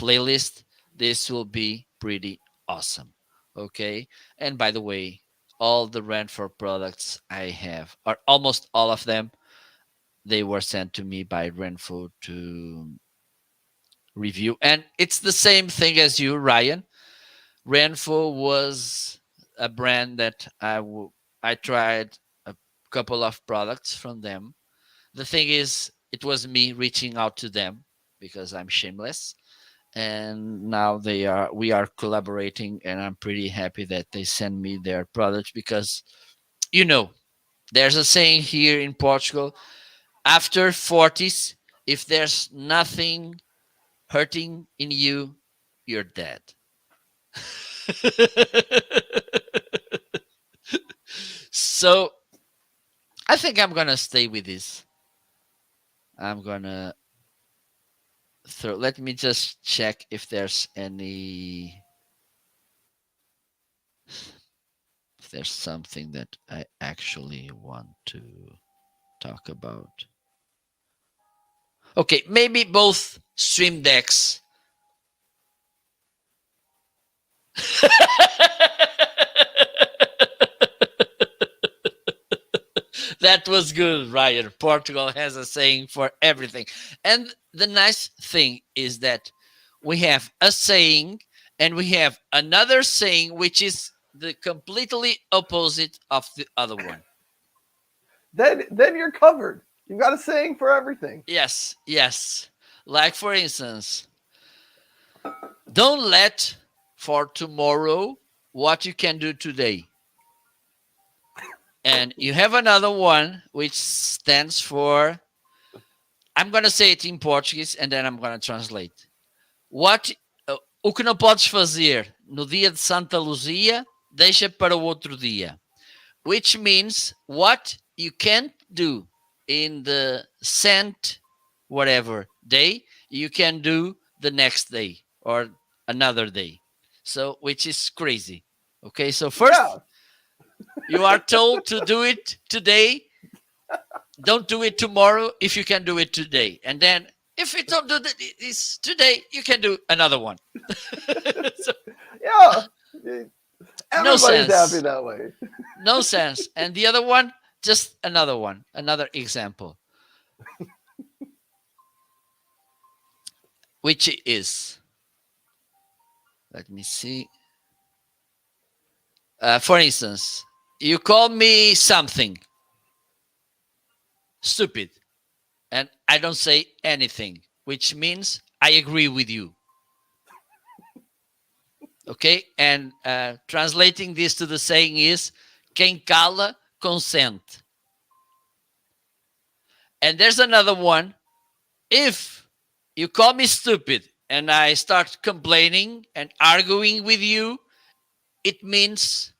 Speaker 1: playlist, this will be pretty awesome. Okay. And by the way, all the Renfor products I have, or almost all of them, they were sent to me by Renfo to review. And it's the same thing as you, Ryan. Renfo was a brand that I tried a couple of products from them. The thing is, it was me reaching out to them because I'm shameless, and now we are collaborating, and I'm pretty happy that they send me their products because you know there's a saying here in Portugal: after 40s, if there's nothing hurting in you, you're dead. So I think I'm gonna stay with this. I'm gonna throw. Let me just check if there's something that I actually want to talk about. Okay, maybe both stream decks. That was good, Ryan. Portugal has a saying for everything. And the nice thing is that we have a saying and we have another saying which is the completely opposite of the other one.
Speaker 2: Then you're covered. You've got a saying for everything.
Speaker 1: Yes, yes. Like for instance, don't let for tomorrow what you can do today. And you have another one which stands for, I'm going to say it in Portuguese and then I'm going to translate. What, o que não podes fazer no dia de Santa Luzia, deixa para o outro dia. Which means what you can't do in the Saint whatever day, you can do the next day or another day. So, which is crazy. Okay, so first
Speaker 2: Yeah.
Speaker 1: you are told to do it today. Don't do it tomorrow if you can do it today. And then if you don't do this today, you can do another one. So,
Speaker 2: Yeah.
Speaker 1: no
Speaker 2: Everybody's happy
Speaker 1: sense.
Speaker 2: that way.
Speaker 1: No sense. And the other one, just another one, another example, which is, let me see. For instance, you call me something stupid, and I don't say anything, which means I agree with you. Okay? And translating this to the saying is, quem cala, consente. And there's another one. If you call me stupid and I start complaining and arguing with you, it means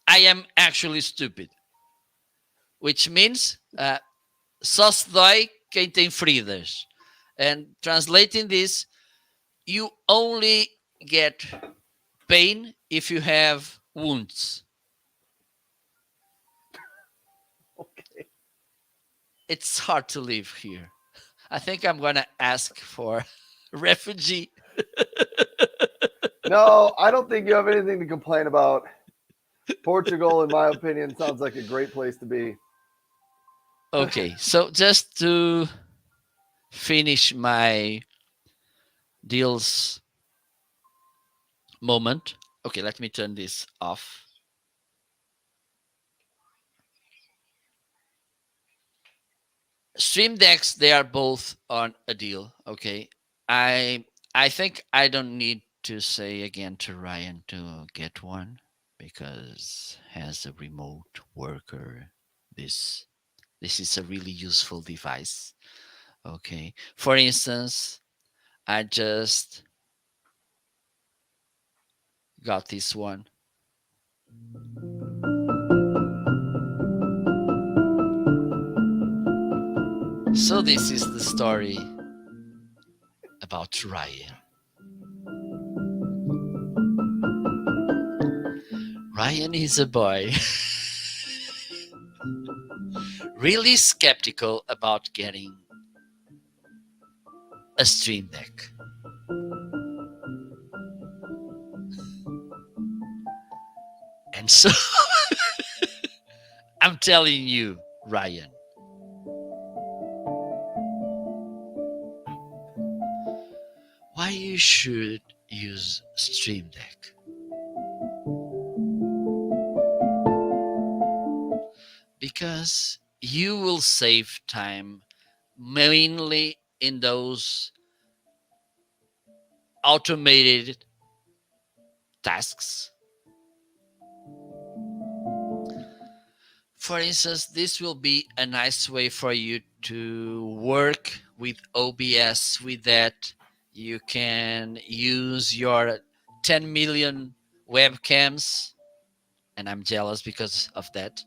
Speaker 1: I am actually stupid, which means só se dói quem tem feridas. And translating this, you only get pain if you have wounds.
Speaker 2: Okay.
Speaker 1: It's hard to live here. I think I'm gonna ask for refugee.
Speaker 2: No, I don't think you have anything to complain about. Portugal, in my opinion, sounds like a great place to be.
Speaker 1: Okay, so just to finish my deals moment. Okay, let me turn this off. Stream decks, they are both on a deal. Okay, I I think I don't need to say again to Ryan to get one because as a remote worker, this this is a really useful device. Okay, for instance, I just got this one. So this is the story about Ryan. Ryan is a boy really skeptical about getting a stream deck. And so I'm telling you, Ryan, why you should use Stream Deck. Because you will save time mainly in those automated tasks. For instance, this will be a nice way for you to work with OBS. With that, you can use your 10 million webcams, and I'm jealous because of that.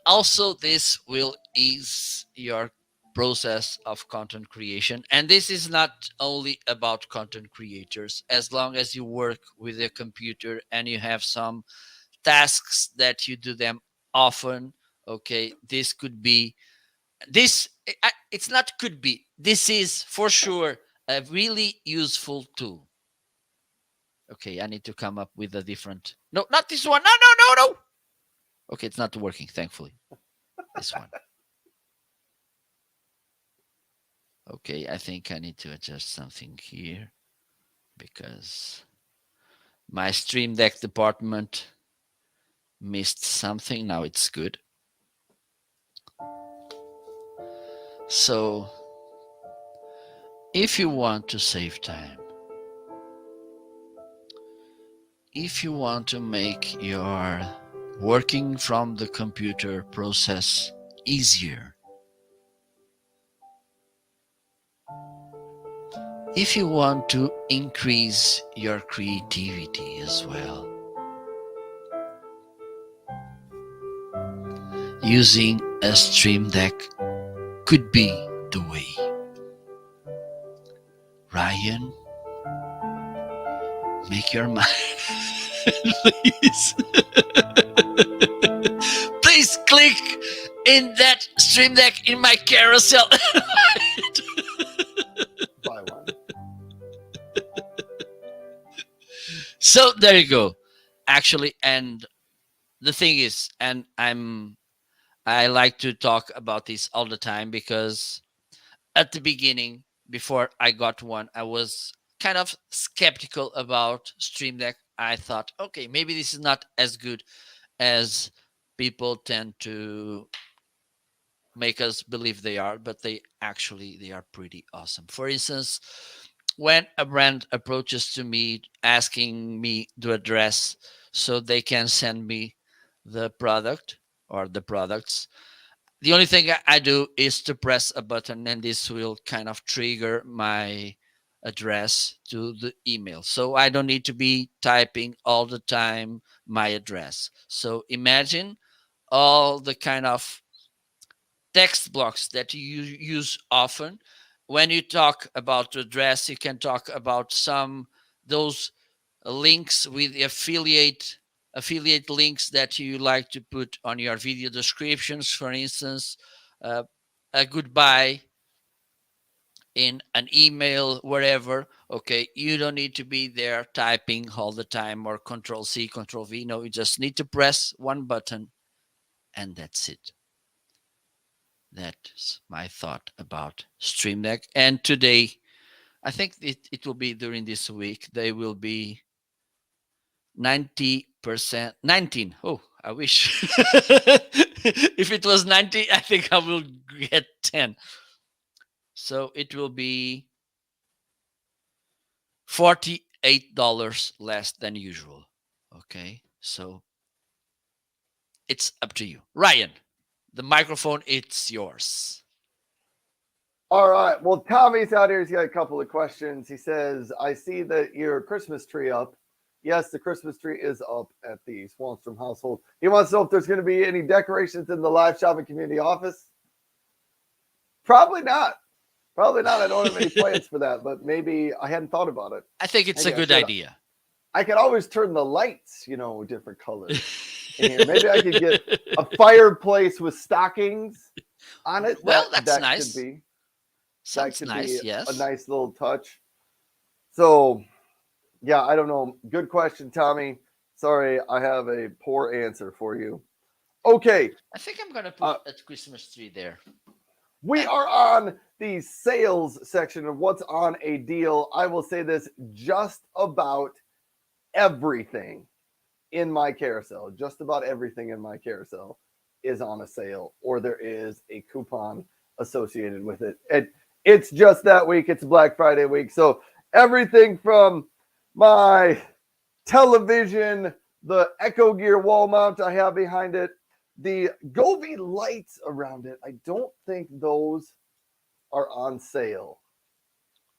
Speaker 1: Also, this will ease your process of content creation. And this is not only about content creators. As long as you work with a computer and you have some tasks that you do them often, okay, this could be this it's not could be, this is for sure a really useful tool. Okay, I need to come up with a different, no, not this one, no, no, no, no. Okay, it's not working, thankfully. This one. Okay, I think I need to adjust something here because my Stream Deck department missed something. Now it's good. So, if you want to save time, if you want to make your working from the computer process easier, if you want to increase your creativity as well, using a Stream Deck could be the way. Ryan, make your mind. Please. Please click in that Stream Deck in my carousel.
Speaker 2: Buy one.
Speaker 1: So there you go. Actually, and the thing is, and I like to talk about this all the time because at the beginning, before I got one, I was kind of skeptical about Stream Deck. I thought, okay, maybe this is not as good as people tend to make us believe they are, but they are pretty awesome. For instance, when a brand approaches to me asking me the address so they can send me the product or the products, the only thing I do is to press a button and this will kind of trigger my address to the email. So I don't need to be typing all the time my address. So imagine all the kind of text blocks that you use often. When you talk about the address, you can talk about some those links with the affiliate. affiliate links that you like to put on your video descriptions. For instance, uh, a goodbye in an email, wherever. Okay, you don't need to be there typing all the time or Control C, Control V. No, you just need to press one button, and that's it. That's my thought about Stream Deck. And today, I think it will be during this week, they will be 90%, 19. Oh, I wish. If it was 90, I think I will get 10. So it will be $48 less than usual. Okay, so it's up to you. Ryan, the microphone, it's yours.
Speaker 2: All right. Well, Tommy's out here. He's got a couple of questions. He says, I see that your Christmas tree up. Yes, the Christmas tree is up at the Swanstrom household. He wants to know if there's going to be any decorations in the live shopping community office. Probably not. Probably not. I don't have any plans for that, but maybe I hadn't thought about it.
Speaker 1: I think it's
Speaker 2: Maybe
Speaker 1: a
Speaker 2: I
Speaker 1: good
Speaker 2: should.
Speaker 1: idea.
Speaker 2: I could always turn the lights, different colors in here. Maybe I could get a fireplace with stockings on it.
Speaker 1: Well,
Speaker 2: That
Speaker 1: that's
Speaker 2: that
Speaker 1: nice.
Speaker 2: could be
Speaker 1: Sounds nice,
Speaker 2: a
Speaker 1: yes.
Speaker 2: nice little touch. So, yeah, I don't know. Good question, Tommy. Sorry, I have a poor answer for you. Okay,
Speaker 1: I think I'm going to put a Christmas tree there.
Speaker 2: we are on the sales section of what's on a deal. I will say this, just about everything in my carousel, just about everything in my carousel is on a sale, or there is a coupon associated with it. And it's just that week. It's Black Friday week. So everything from my television, the Echo Gear wall mount I have behind it, the Govee lights around it, I don't think those are on sale.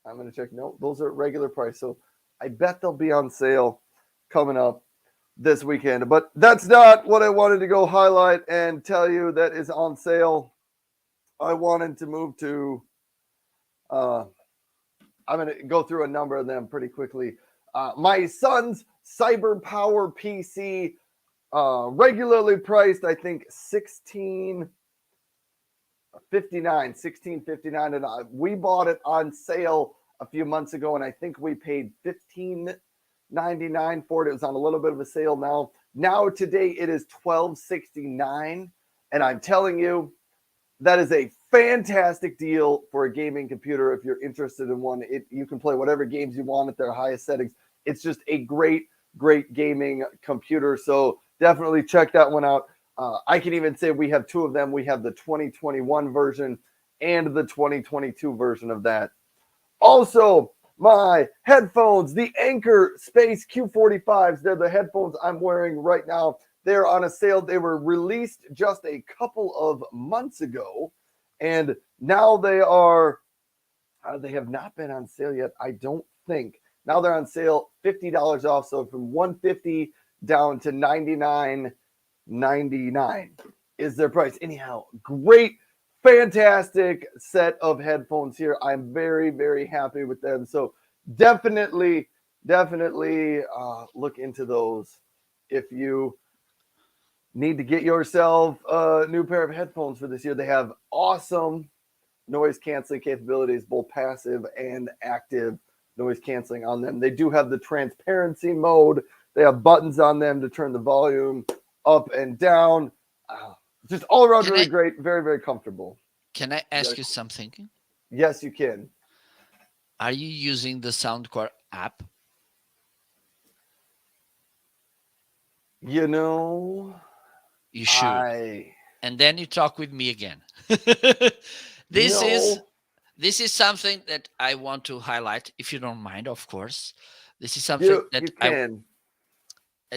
Speaker 2: I'm going to check. No, those are regular price. So I bet they'll be on sale coming up this weekend. But that's not what I wanted to go highlight and tell you that is on sale. I wanted to move to, I'm going to go through a number of them pretty quickly. My son's Cyber Power PC, regularly priced, I think, $16.59, and we bought it on sale a few months ago, and I think we paid $15.99 for it. It was on a little bit of a sale now. Now today it is $12.69, and I'm telling you, that is a fantastic deal for a gaming computer. If you're interested in one, you can play whatever games you want at their highest settings. It's just a great gaming computer. So definitely check that one out. I can even say we have two of them. We have the 2021 version and the 2022 version of that. Also, my headphones, the Anchor Space Q45s. They're the headphones I'm wearing right now. They're on a sale. They were released just a couple of months ago, and now they are. They have not been on sale yet, I don't think. Now they're on sale, $50 off. So from $150 down to $99.99 is their price. Anyhow, great, fantastic set of headphones here. I'm very happy with them. So definitely look into those if you need to get yourself a new pair of headphones for this year. They have awesome noise canceling capabilities, both passive and active noise canceling on them. They do have the transparency mode. They have buttons on them to turn the volume up and down. Just all around really great, very comfortable.
Speaker 1: Can I ask you something?
Speaker 2: Yes, you can.
Speaker 1: Are you using the Soundcore app? You should. And then you talk with me again. This is something that I want to highlight, if you don't mind, of course. This is something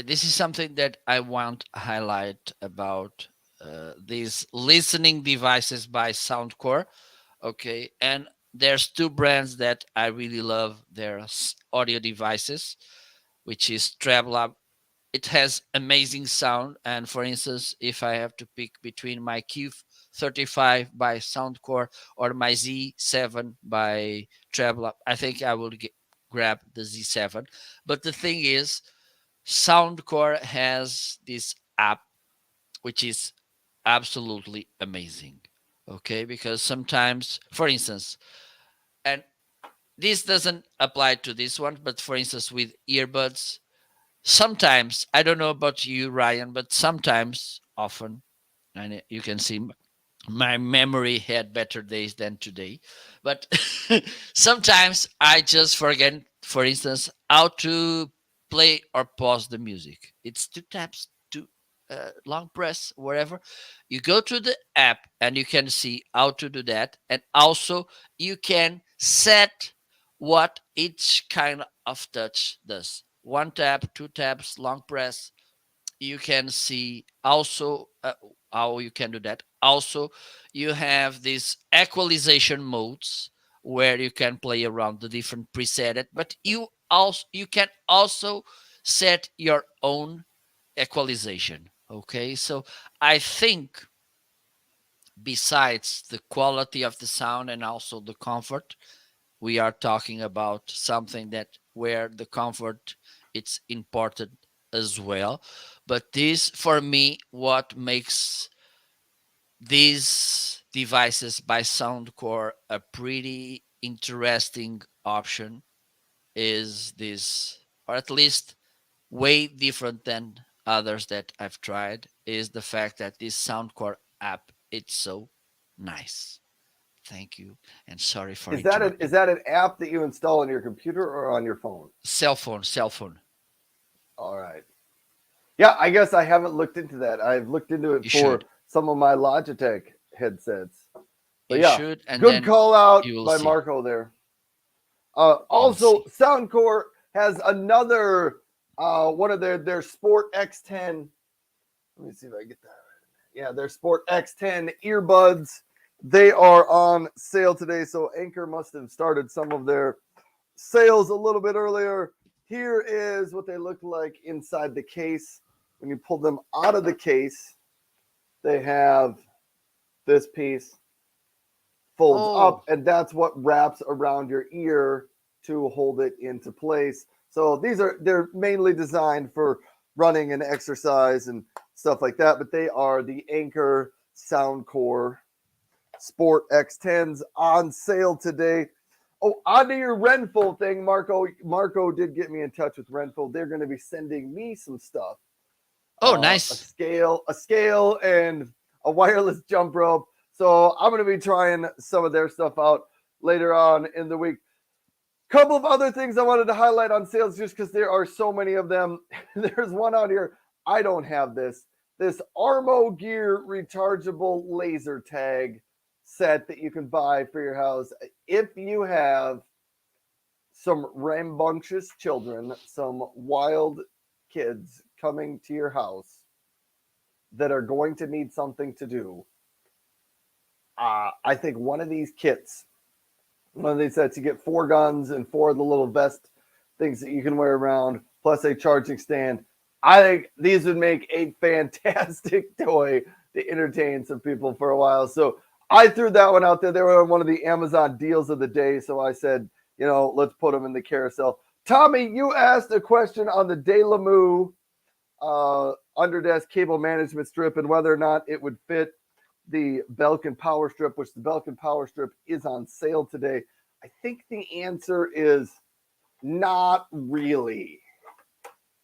Speaker 1: this is something that I want to highlight about these listening devices by Soundcore. Okay, and there's two brands that I really love. Their audio devices, which is TrabLab. It has amazing sound, and for instance, if I have to pick between my Q35 by Soundcore or my Z7 by TrabLab, I think I will grab the Z7. But the thing is, Soundcore has this app which is absolutely amazing. Okay, because sometimes, for instance, and this doesn't apply to this one, but for instance, with earbuds, sometimes, I don't know about you, Ryan, but sometimes, often, and you can see my memory had better days than today, but sometimes I just forget, for instance, how to play or pause the music. It's two taps, two long press, wherever. You go to the app and you can see how to do that, and also you can set what each kind of touch does. One tap, two taps, long press. You can see also how you can do that. Also, you have these equalization modes where you can play around the different preset, but you can also set your own equalization. Okay, so I think besides the quality of the sound and also the comfort, we are talking about something that where the comfort it's important as well. But this for me what makes these devices by Soundcore a pretty interesting option is this, or at least way different than others that I've tried, is the fact that this Soundcore app it's so nice. Thank you, and sorry for
Speaker 2: Is
Speaker 1: interrupting.
Speaker 2: that an app that you install on your computer or on your phone?
Speaker 1: Cell phone.
Speaker 2: All right. Yeah, I guess I haven't looked into that. I've looked into it
Speaker 1: You
Speaker 2: for
Speaker 1: should.
Speaker 2: some of my Logitech headsets. But
Speaker 1: You
Speaker 2: yeah,
Speaker 1: should, and
Speaker 2: good
Speaker 1: then
Speaker 2: call out
Speaker 1: you will
Speaker 2: by
Speaker 1: see.
Speaker 2: Marco there.
Speaker 1: You'll
Speaker 2: Also,
Speaker 1: see.
Speaker 2: Soundcore has another one of their Sport X10. Let me see if I get that right. Yeah, their Sport X10 earbuds. They are on sale today, so Anchor must have started some of their sales a little bit earlier. Here is what they look like inside the case. When you pull them out of the case, they have this piece folds
Speaker 1: Oh,
Speaker 2: up, and that's what wraps around your ear to hold it into place. So they're mainly designed for running and exercise and stuff like that, but they are the Anchor Soundcore Sport X10s on sale today. Oh, onto your Renful thing, Marco. Marco did get me in touch with Renful. They're going to be sending me some stuff,
Speaker 1: oh,
Speaker 2: a
Speaker 1: nice.
Speaker 2: scale, and a wireless jump rope. So I'm going to be trying some of their stuff out later on in the week. Couple of other things I wanted to highlight on sales just because there are so many of them. There's one out here. I don't have this. This Armo Gear rechargeable laser tag set that you can buy for your house. If you have some rambunctious children, some wild kids coming to your house that are going to need something to do, I think one of these kits, one of these sets, you get 4 guns and 4 of the little vest things that you can wear around, plus a charging stand. I think these would make a fantastic toy to entertain some people for a while. So I threw that one out there. They were on one of the Amazon deals of the day. So I said, let's put them in the carousel. Tommy, you asked a question on the Delamu underdesk cable management strip and whether or not it would fit the Belkin Power Strip, which the Belkin Power Strip is on sale today. I think the answer is not really.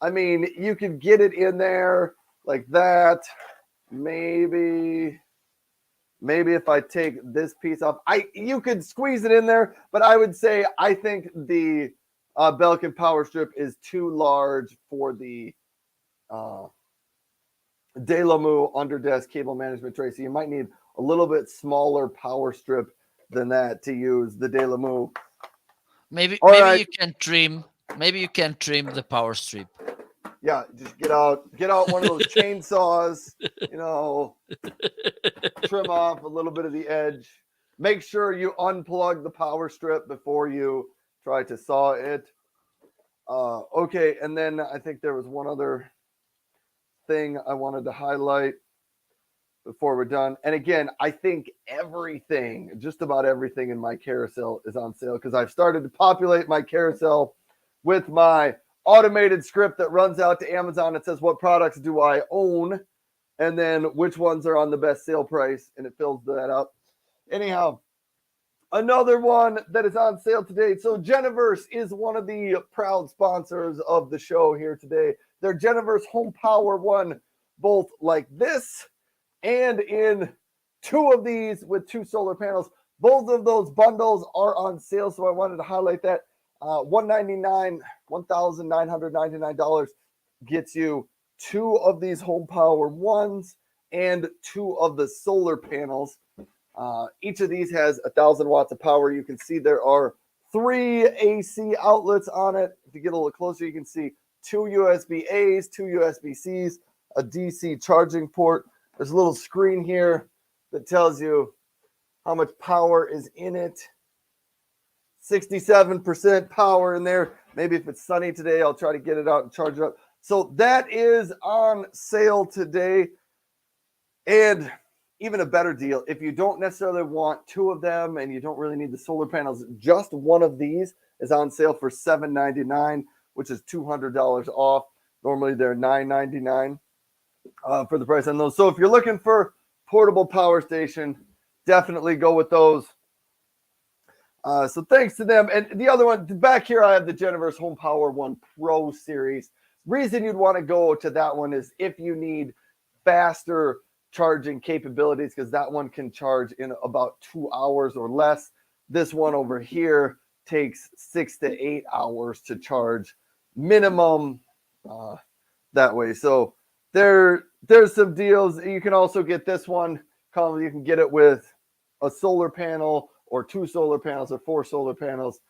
Speaker 2: I mean, you could get it in there like that. Maybe if I take this piece off, you could squeeze it in there, but I would say I think the Belkin Power Strip is too large for the uh, Delamu underdesk cable management tray. So you might need a little bit smaller power strip than that to use the Delamu.
Speaker 1: Maybe
Speaker 2: All
Speaker 1: maybe
Speaker 2: right.
Speaker 1: you can trim. Maybe you can trim the power strip.
Speaker 2: Yeah, just get out one of those chainsaws, you know, trim off a little bit of the edge. Make sure you unplug the power strip before you try to saw it. Okay, and then I think there was one other thing I wanted to highlight before we're done. And again, I think everything, just about everything in my carousel is on sale because I've started to populate my carousel with my automated script that runs out to Amazon. It says, what products do I own? And then which ones are on the best sale price, and it fills that up. Anyhow, another one that is on sale today. So Geniverse is one of the proud sponsors of the show here today. Their Geniverse Home Power one, both like this and in two of these with two solar panels. Both of those bundles are on sale, so I wanted to highlight that. $1,999 gets you two of these Home Power ones and two of the solar panels. Each of these has 1,000 watts of power. You can see there are 3 AC outlets on it. If you get a little closer, you can see 2 USB A's, 2 USB C's, a DC charging port. There's a little screen here that tells you how much power is in it. 67% power in there. Maybe if it's sunny today, I'll try to get it out and charge it up. So that is on sale today. And even a better deal, if you don't necessarily want two of them and you don't really need the solar panels, just one of these is on sale for $799, which is $200 off. Normally they're $999 for the price on those. So if you're looking for portable power station, definitely go with those. So thanks to them. And the other one, back here I have the Geniverse Home Power 1 Pro series. Reason you'd want to go to that one is if you need faster charging capabilities, because that one can charge in about 2 hours or less. This one over here takes 6 to 8 hours to charge minimum that way. So there's some deals. You can also get this one. You can get it with a solar panel or 2 solar panels or 4 solar panels,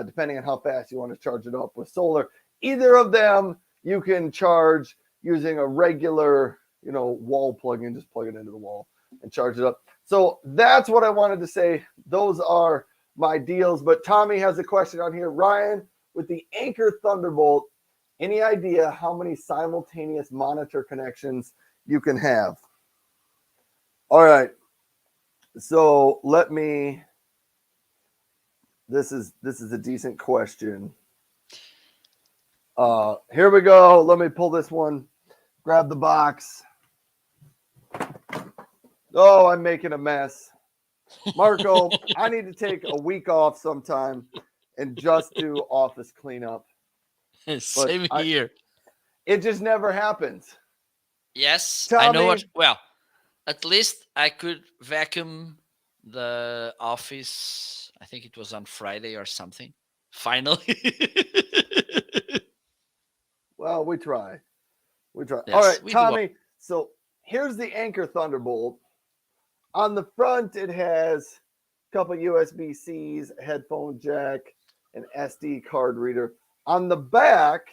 Speaker 2: depending on how fast you want to charge it up with solar. Either of them you can charge using a regular wall plug-in. Just plug it into the wall and charge it up. So that's what I wanted to say. Those are my deals. But Tommy has a question on here. Ryan, with the Anker Thunderbolt, any idea how many simultaneous monitor connections you can have? All right. So this is a decent question. Here we go. Let me pull this one. Grab the box. Oh, I'm making a mess. Marco, I need to take a week off sometime and just do office cleanup.
Speaker 1: Same here.
Speaker 2: It just never happens.
Speaker 1: Yes,
Speaker 2: Tommy,
Speaker 1: I know what. Well, at least I could vacuum the office. I think it was on Friday or something. Finally.
Speaker 2: Well, we try.
Speaker 1: Yes,
Speaker 2: all right, Tommy. So here's the Anker Thunderbolt. On the front, it has a couple USB-Cs, a headphone jack, an SD card reader. On the back,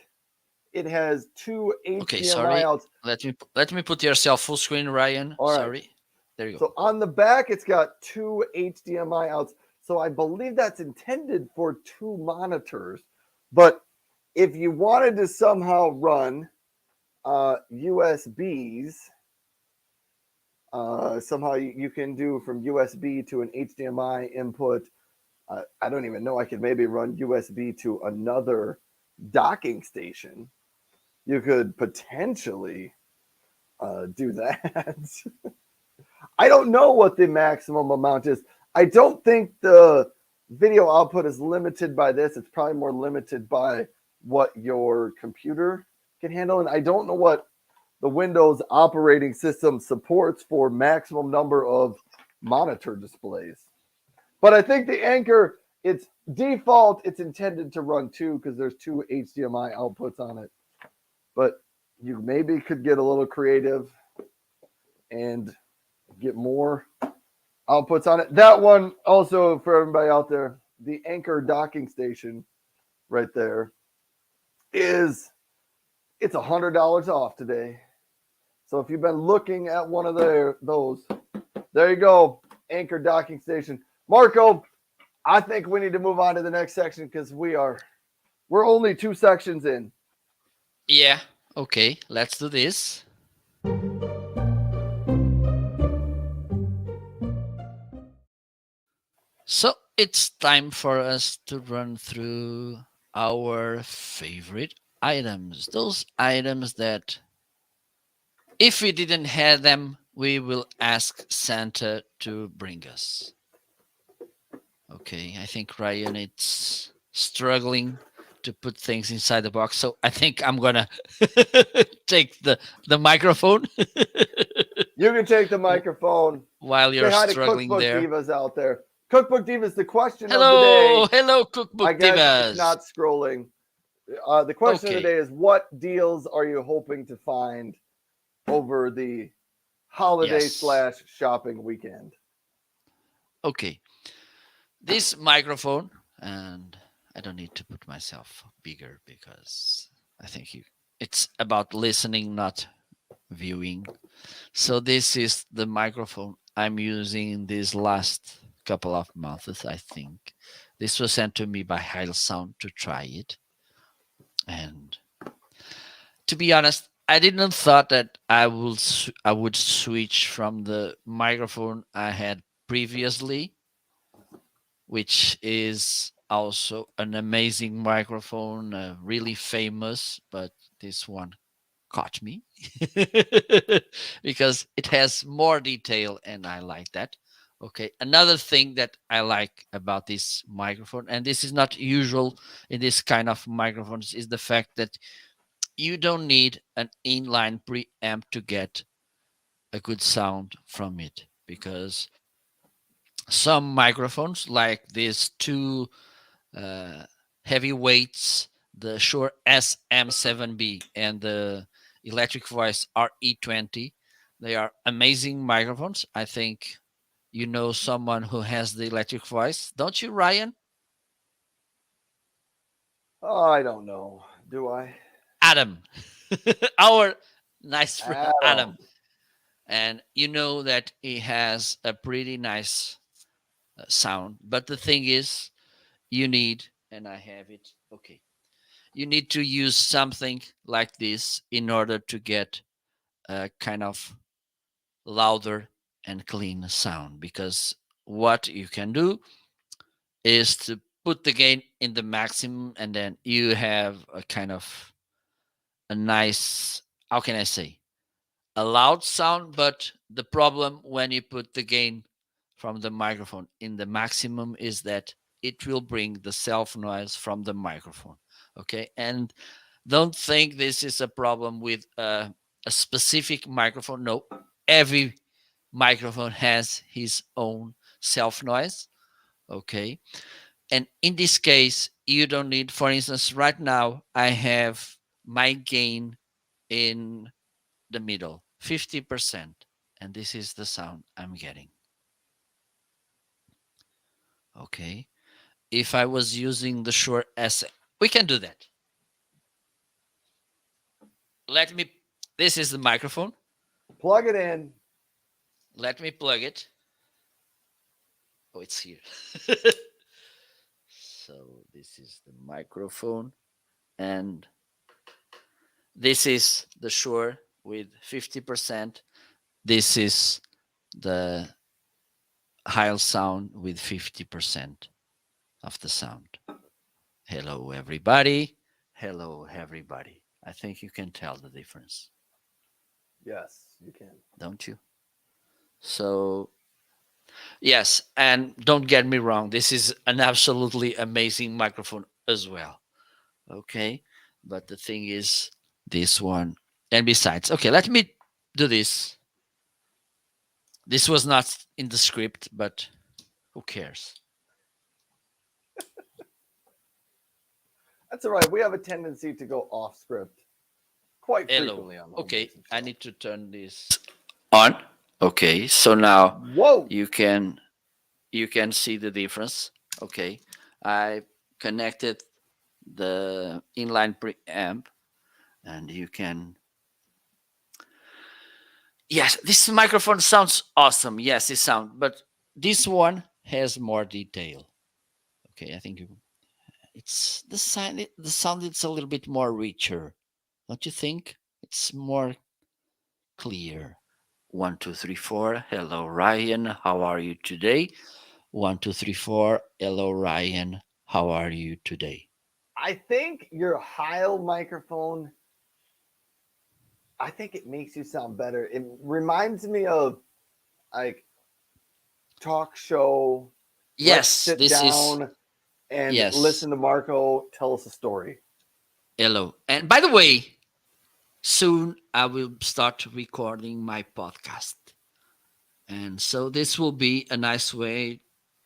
Speaker 2: it has 2 HDMI outs.
Speaker 1: Let me put yourself full screen, Ryan.
Speaker 2: All right.
Speaker 1: Sorry. There you go.
Speaker 2: So on the back, it's got 2 HDMI outs. So I believe that's intended for 2 monitors. But if you wanted to somehow run USBs, somehow you can do from USB to an HDMI input. I don't even know. I could maybe run USB to another docking station. You could potentially do that. I don't know what the maximum amount is. I don't think the video output is limited by this. It's probably more limited by what your computer can handle. And I don't know what the Windows operating system supports for maximum number of monitor displays. But I think the Anker, it's default, it's intended to run 2 because there's 2 HDMI outputs on it. But you maybe could get a little creative and get more outputs on it. That one also, for everybody out there, the Anker docking station right there it's $100 off today. So if you've been looking at one of those, there you go, Anker docking station. Marco, I think we need to move on to the next section because we're only 2 sections in.
Speaker 1: Yeah, okay, let's do this. So it's time for us to run through our favorite items, those items that if we didn't have them, we will ask Santa to bring us. Okay, I think Ryan it's struggling to put things inside the box, so I think I'm gonna take the microphone
Speaker 2: You can take the microphone.
Speaker 1: while
Speaker 2: Say
Speaker 1: you're
Speaker 2: hi to
Speaker 1: struggling
Speaker 2: Cookbook
Speaker 1: there.
Speaker 2: Divas out there. Cookbook Divas, the question of the
Speaker 1: Hello,
Speaker 2: day.
Speaker 1: hello,
Speaker 2: I
Speaker 1: cookbook
Speaker 2: guess it's
Speaker 1: divas.
Speaker 2: not scrolling. The question of the
Speaker 1: Okay,
Speaker 2: day is what deals are you hoping to find over the holiday
Speaker 1: yes,
Speaker 2: slash shopping weekend?
Speaker 1: okay. This microphone, and I don't need to put myself bigger because I think you. It's about listening, not viewing. So this is the microphone I'm using in these last couple of months, I think. This was sent to me by Heil Sound to try it. And to be honest, I didn't thought that I would switch from the microphone I had previously, which is also an amazing microphone, really famous, but this one caught me because it has more detail and I like that. Okay, another thing that I like about this microphone, and this is not usual in this kind of microphones, is the fact that you don't need an inline preamp to get a good sound from it, because some microphones like these two uh, heavyweights, the Shure SM7B and the Electric Voice RE20. They are amazing microphones. I think you know someone who has the Electric Voice, don't you, Ryan?
Speaker 2: Oh, I don't know. Do I?
Speaker 1: Adam, our nice friend Adam.
Speaker 2: Adam.
Speaker 1: And you know that he has a pretty nice sound. But the thing is, you need, and I have it, okay, you need to use something like this in order to get a kind of louder and clean sound, because what you can do is to put the gain in the maximum and then you have a kind of a nice, how can I say, a loud sound. But the problem when you put the gain from the microphone in the maximum is that it will bring the self noise from the microphone. Okay, and don't think this is a problem with a specific microphone. No, every microphone has his own self noise. Okay, and in this case, you don't need, for instance, right now I have my gain in the middle, 50%, and this is the sound I'm getting. Okay, if I was using the Shure S, we can do that. Let me, this is the microphone.
Speaker 2: Plug it in.
Speaker 1: Let me plug it. Oh, it's here. So this is the microphone, and this is the Shure with 50%. This is the Heil sound with 50% of the sound. Hello, everybody. Hello, everybody. I think you can tell the difference,
Speaker 2: Yes, you can.
Speaker 1: don't you? So, yes, and don't get me wrong, this is an absolutely amazing microphone as well. Okay, but the thing is, this one, and besides, okay, let me do this. This was not in the script, but who cares?
Speaker 2: That's all right. We have a tendency to go off script quite
Speaker 1: Hello.
Speaker 2: frequently on the
Speaker 1: Okay,
Speaker 2: Homeazin
Speaker 1: I
Speaker 2: show.
Speaker 1: need to turn this on. Okay, so now
Speaker 2: Whoa!
Speaker 1: you can you can see the difference. Okay, I connected the inline preamp, and you can, yes, this microphone sounds awesome. Yes, it sounds, but this one has more detail. Okay, I think it's the sound. The sound is a little bit more richer, don't you think? It's more clear. 1, 2, 3, 4. Hello, Ryan. How are you today? 1, 2, 3, 4. Hello, Ryan. How are you today?
Speaker 2: I think your Heil microphone, I think it makes you sound better. It reminds me of like talk show. Let's
Speaker 1: Yes,
Speaker 2: sit
Speaker 1: this is
Speaker 2: down and
Speaker 1: yes.
Speaker 2: listen to Marco tell us a story.
Speaker 1: Hello. And by the way, soon I will start recording my podcast. And so this will be a nice way,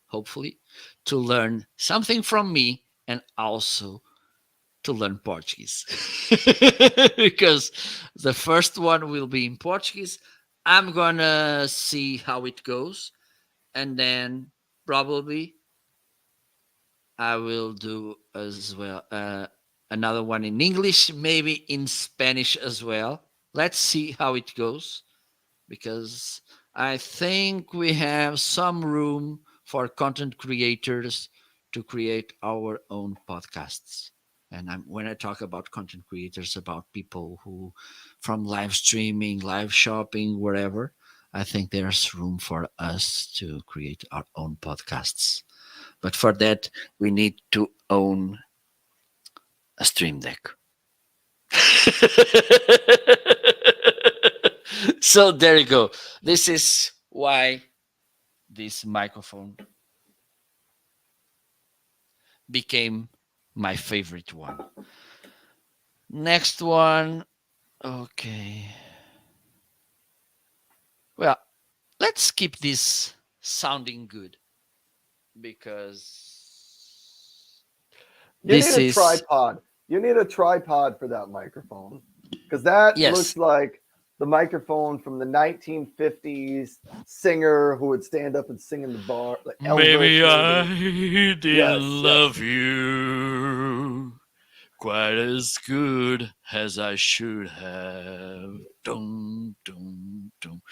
Speaker 1: hopefully, to learn something from me and also to learn Portuguese. Because the first one will be in Portuguese. I'm gonna see how it goes, and then probably I will do as well another one in English, maybe in Spanish as well. Let's see how it goes, because I think we have some room for content creators to create our own podcasts. And when I talk about content creators, about people who, from live streaming, live shopping, wherever, I think there's room for us to create our own podcasts. But for that, we need to own a Stream Deck. So there you go. This is why this microphone became my favorite one. Next one. Okay. Well, let's keep this sounding good because
Speaker 2: You need
Speaker 1: this
Speaker 2: a
Speaker 1: is,
Speaker 2: tripod. You need a tripod for that microphone because that
Speaker 1: yes.
Speaker 2: looks like the microphone from the 1950s singer who would stand up and sing in the bar, like Elvis,
Speaker 1: Maybe
Speaker 2: maybe.
Speaker 1: I
Speaker 2: Yes,
Speaker 1: didn't
Speaker 2: yes.
Speaker 1: love you quite as good as I should have. Dum, dum, dum.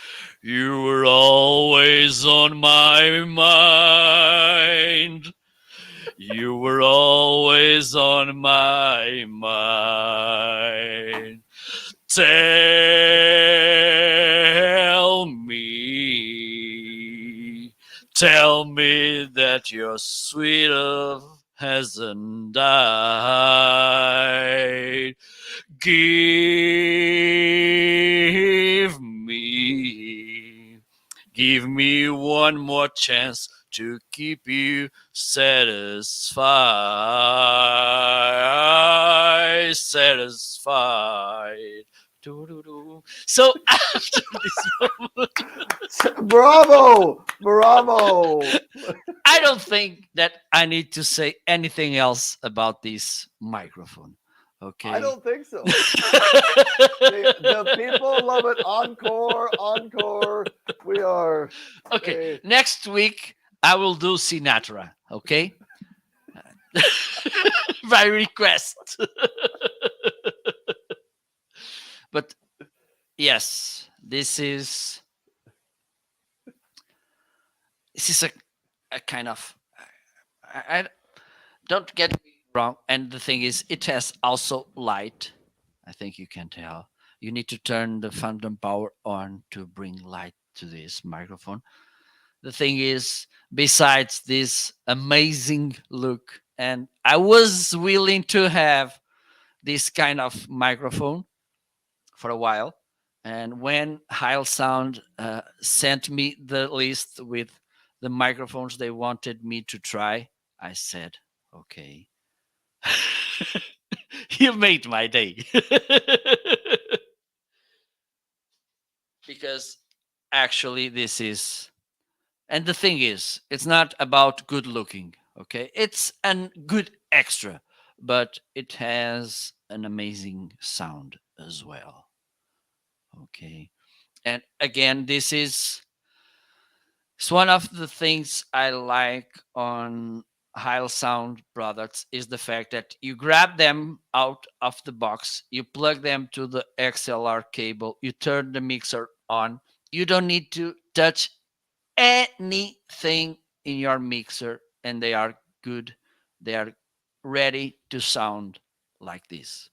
Speaker 1: You were always on my mind. You were always on my mind. Tell me that your sweet love hasn't died. Give me, give me one more chance to keep you satisfied. So after this moment,
Speaker 2: Bravo! Bravo!
Speaker 1: I don't think that I need to say anything else about this microphone.
Speaker 2: I
Speaker 1: Okay.
Speaker 2: don't think so. The people love it. Encore, encore. We are.
Speaker 1: Okay.
Speaker 2: They,
Speaker 1: Next week I will do Sinatra. Okay. By request. But yes, this is a kind of I don't get me wrong. And the thing is, it has also light. I think you can tell. You need to turn the phantom power on to bring light to this microphone. The thing is, besides this amazing look, and I was willing to have this kind of microphone for a while. And when Heil Sound sent me the list with the microphones they wanted me to try, I said, okay, you made my day. Because actually, this is, and the thing is, it's not about good looking, okay? It's a good extra, but it has an amazing sound as well, okay? And again, this is it's one of the things I like on Heil Sound products is the fact that you grab them out of the box, you plug them to the XLR cable, you turn the mixer on. You don't need to touch anything in your mixer, and they are good. They are ready to sound like this.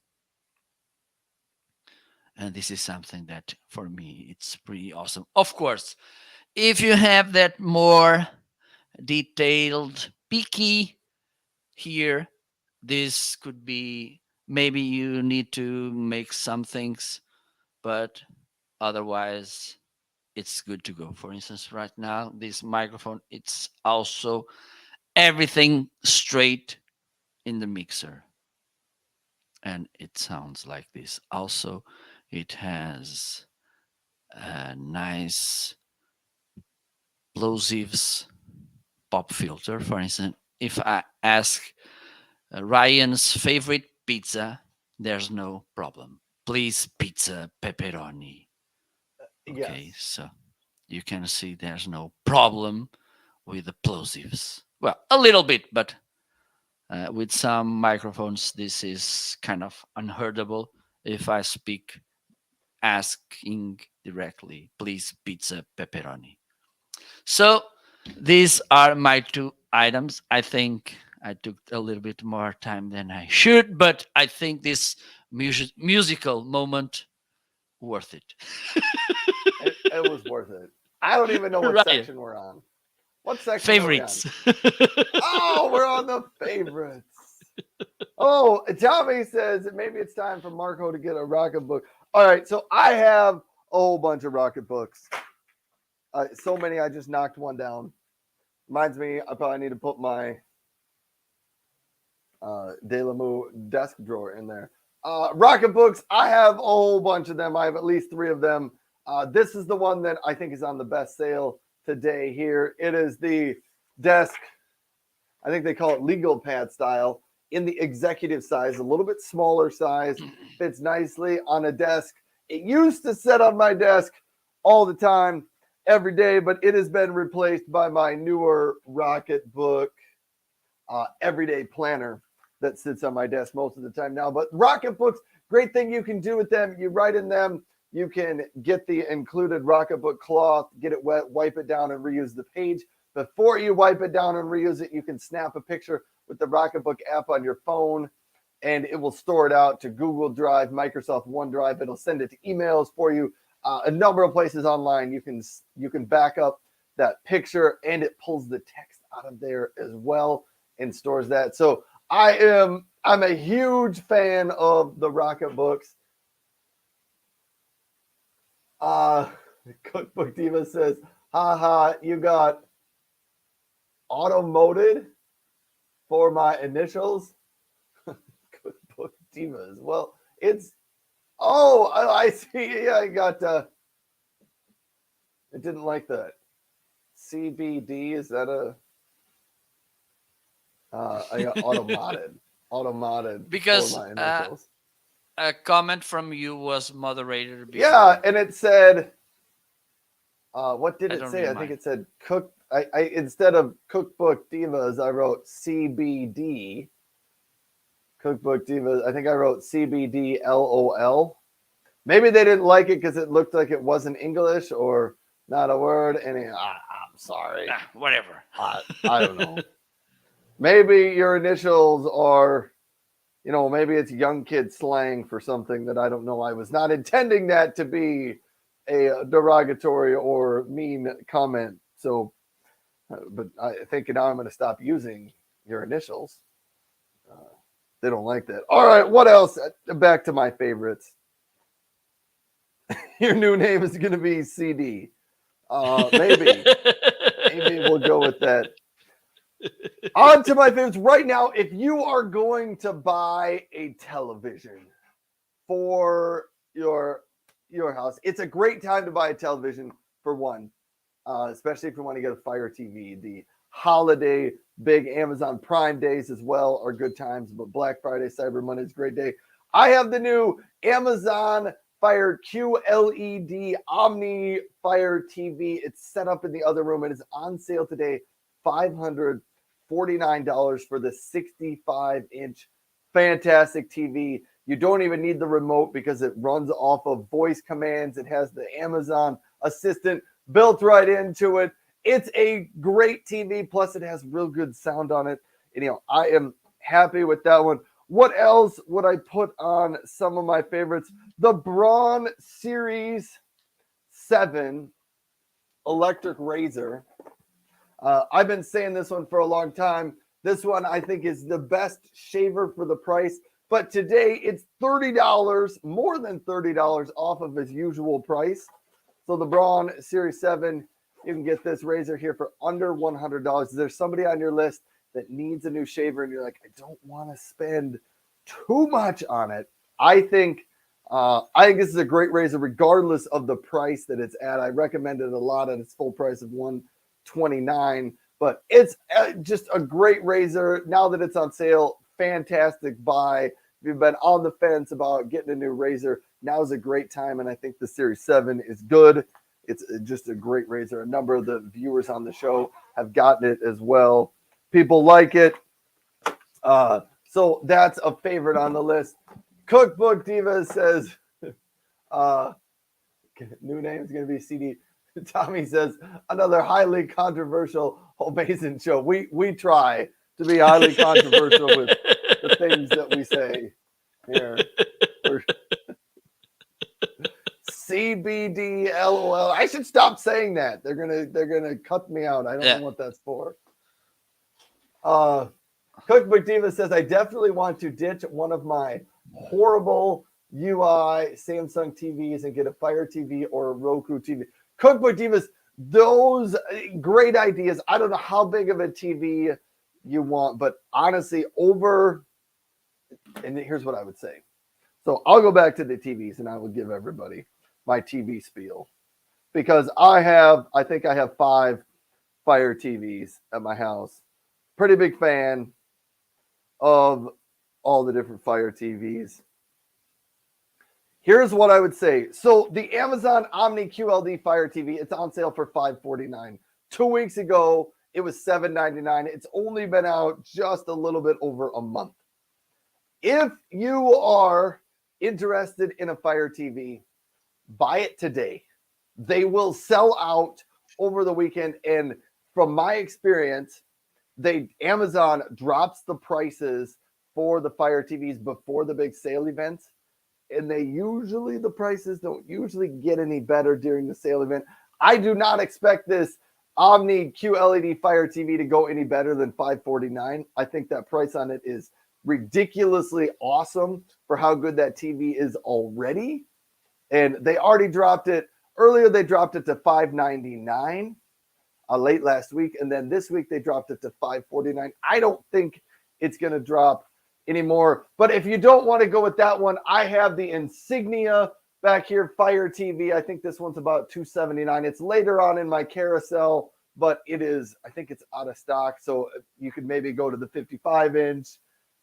Speaker 1: And this is something that for me it's pretty awesome. Of course, if you have that more detailed, picky here, this could be, maybe you need to make some things, but otherwise it's good to go. For instance, right now, this microphone, it's also everything straight in the mixer, and it sounds like this. Also, it has a nice plosives pop filter. For instance, if I ask Ryan's favorite pizza, there's no problem. Please, pizza pepperoni. Okay,
Speaker 2: Yes.
Speaker 1: so you can see there's no problem with the plosives. Well, a little bit, but with some microphones, this is kind of unheardable. If I speak asking directly, please, pizza pepperoni. So these are my two items. I think I took a little bit more time than I should, but I think this musical moment worth it.
Speaker 2: It was worth it. I don't even know what
Speaker 1: Ryan,
Speaker 2: section we're on. What section are we on?
Speaker 1: favorites.
Speaker 2: Oh, we're on the favorites. Oh, Tommy says that maybe it's time for Marco to get a rocket book. All right, so I have a whole bunch of rocket books. So many, I just knocked one down. Reminds me, I probably need to put my Delamu desk drawer in there. Rocket books, I have a whole bunch of them. I have at least three of them. This is the one that I think is on the best sale today here. It is the desk, I think they call it legal pad style, in the executive size, a little bit smaller size, fits nicely on a desk. It used to sit on my desk all the time, every day, but it has been replaced by my newer Rocket Book everyday planner that sits on my desk most of the time now. But Rocket Books, great thing you can do with them. You write in them, you can get the included Rocket Book cloth, get it wet, wipe it down, and reuse the page. Before you wipe it down and reuse it, you can snap a picture with the Rocketbook app on your phone, and it will store it out to Google Drive, Microsoft OneDrive. It'll send it to emails for you. A number of places online you can back up that picture, and it pulls the text out of there as well and stores that. So I'm a huge fan of the Rocketbooks. Cookbook Diva says, haha, you got automoted for my initials. Cookbook Divas. Well, it's I see. Yeah, I got it didn't like that. CBD, is that I got automodded for
Speaker 1: Because
Speaker 2: my initials.
Speaker 1: a comment from you was moderator
Speaker 2: Yeah,
Speaker 1: before.
Speaker 2: and it said what did
Speaker 1: I
Speaker 2: it
Speaker 1: don't
Speaker 2: say?
Speaker 1: really
Speaker 2: I think
Speaker 1: mind.
Speaker 2: it said cook. I instead of Cookbook Divas, I wrote CBD. Cookbook Divas. I think I wrote CBD LOL. Maybe they didn't like it because it looked like it wasn't English or not a word. And I'm sorry.
Speaker 1: Ah, whatever.
Speaker 2: I don't know. Maybe your initials are, maybe it's young kid slang for something that I don't know. I was not intending that to be a derogatory or mean comment. So, but I think now I'm going to stop using your initials. Uh, they don't like that. All right, what else? Back to my favorites. Your new name is going to be CD. Maybe we'll go with that. On to my favorites right now. If you are going to buy a television for your house, it's a great time to buy a television for one, especially if you want to get a Fire TV. The holiday big Amazon Prime days as well are good times, but Black Friday, Cyber Monday is a great day. I have the new Amazon Fire QLED Omni Fire TV. It's set up in the other room. It is on sale today, $549 for the 65-inch fantastic TV. You don't even need the remote because it runs off of voice commands. It has the Amazon Assistant built right into it. It's a great TV. Plus, it has real good sound on it. And, I am happy with that one. What else would I put on some of my favorites? The Braun Series 7 electric razor. I've been saying this one for a long time. This one I think is the best shaver for the price. But today it's $30, more than $30 off of its usual price. So the Braun Series 7, you can get this razor here for under $100. Is there somebody on your list that needs a new shaver and you're like, I don't want to spend too much on it? I think this is a great razor regardless of the price that it's at. I recommend it a lot at its full price of $129, but it's just a great razor. Now that it's on sale, fantastic buy. If you've been on the fence about getting a new razor, now's a great time, and I think the Series 7 is good. It's just a great razor. A number of the viewers on the show have gotten it as well. People like it. So that's a favorite on the list. Cookbook Diva says, new name is going to be CD. Tommy says, another highly controversial Homeazin show. We try to be highly controversial with the things that we say here. CBD LOL. I should stop saying that. They're gonna cut me out. I don't know what that's for. Cookbook Diva says, I definitely want to ditch one of my horrible UI Samsung TVs and get a Fire TV or a Roku TV. Cookbook Divas, those great ideas. I don't know how big of a TV you want, but honestly, and here's what I would say. So I'll go back to the TVs and I will give everybody my TV spiel, because I think I have 5 Fire TVs at my house. Pretty big fan of all the different Fire TVs. Here's what I would say. So the Amazon Omni QLD Fire TV, it's on sale for $549. 2 weeks ago, it was $799. It's only been out just a little bit over a month. If you are interested in a Fire TV, buy it today. They will sell out over the weekend. And from my experience, Amazon drops the prices for the Fire TVs before the big sale events. And the prices don't usually get any better during the sale event. I do not expect this Omni QLED Fire TV to go any better than $549. I think that price on it is ridiculously awesome for how good that TV is already. And they already dropped it. Earlier, they dropped it to $599 late last week. And then this week, they dropped it to $549. I don't think it's going to drop anymore. But if you don't want to go with that one, I have the Insignia back here, Fire TV. I think this one's about $279. It's later on in my carousel, but I think it's out of stock. So you could maybe go to the 55-inch.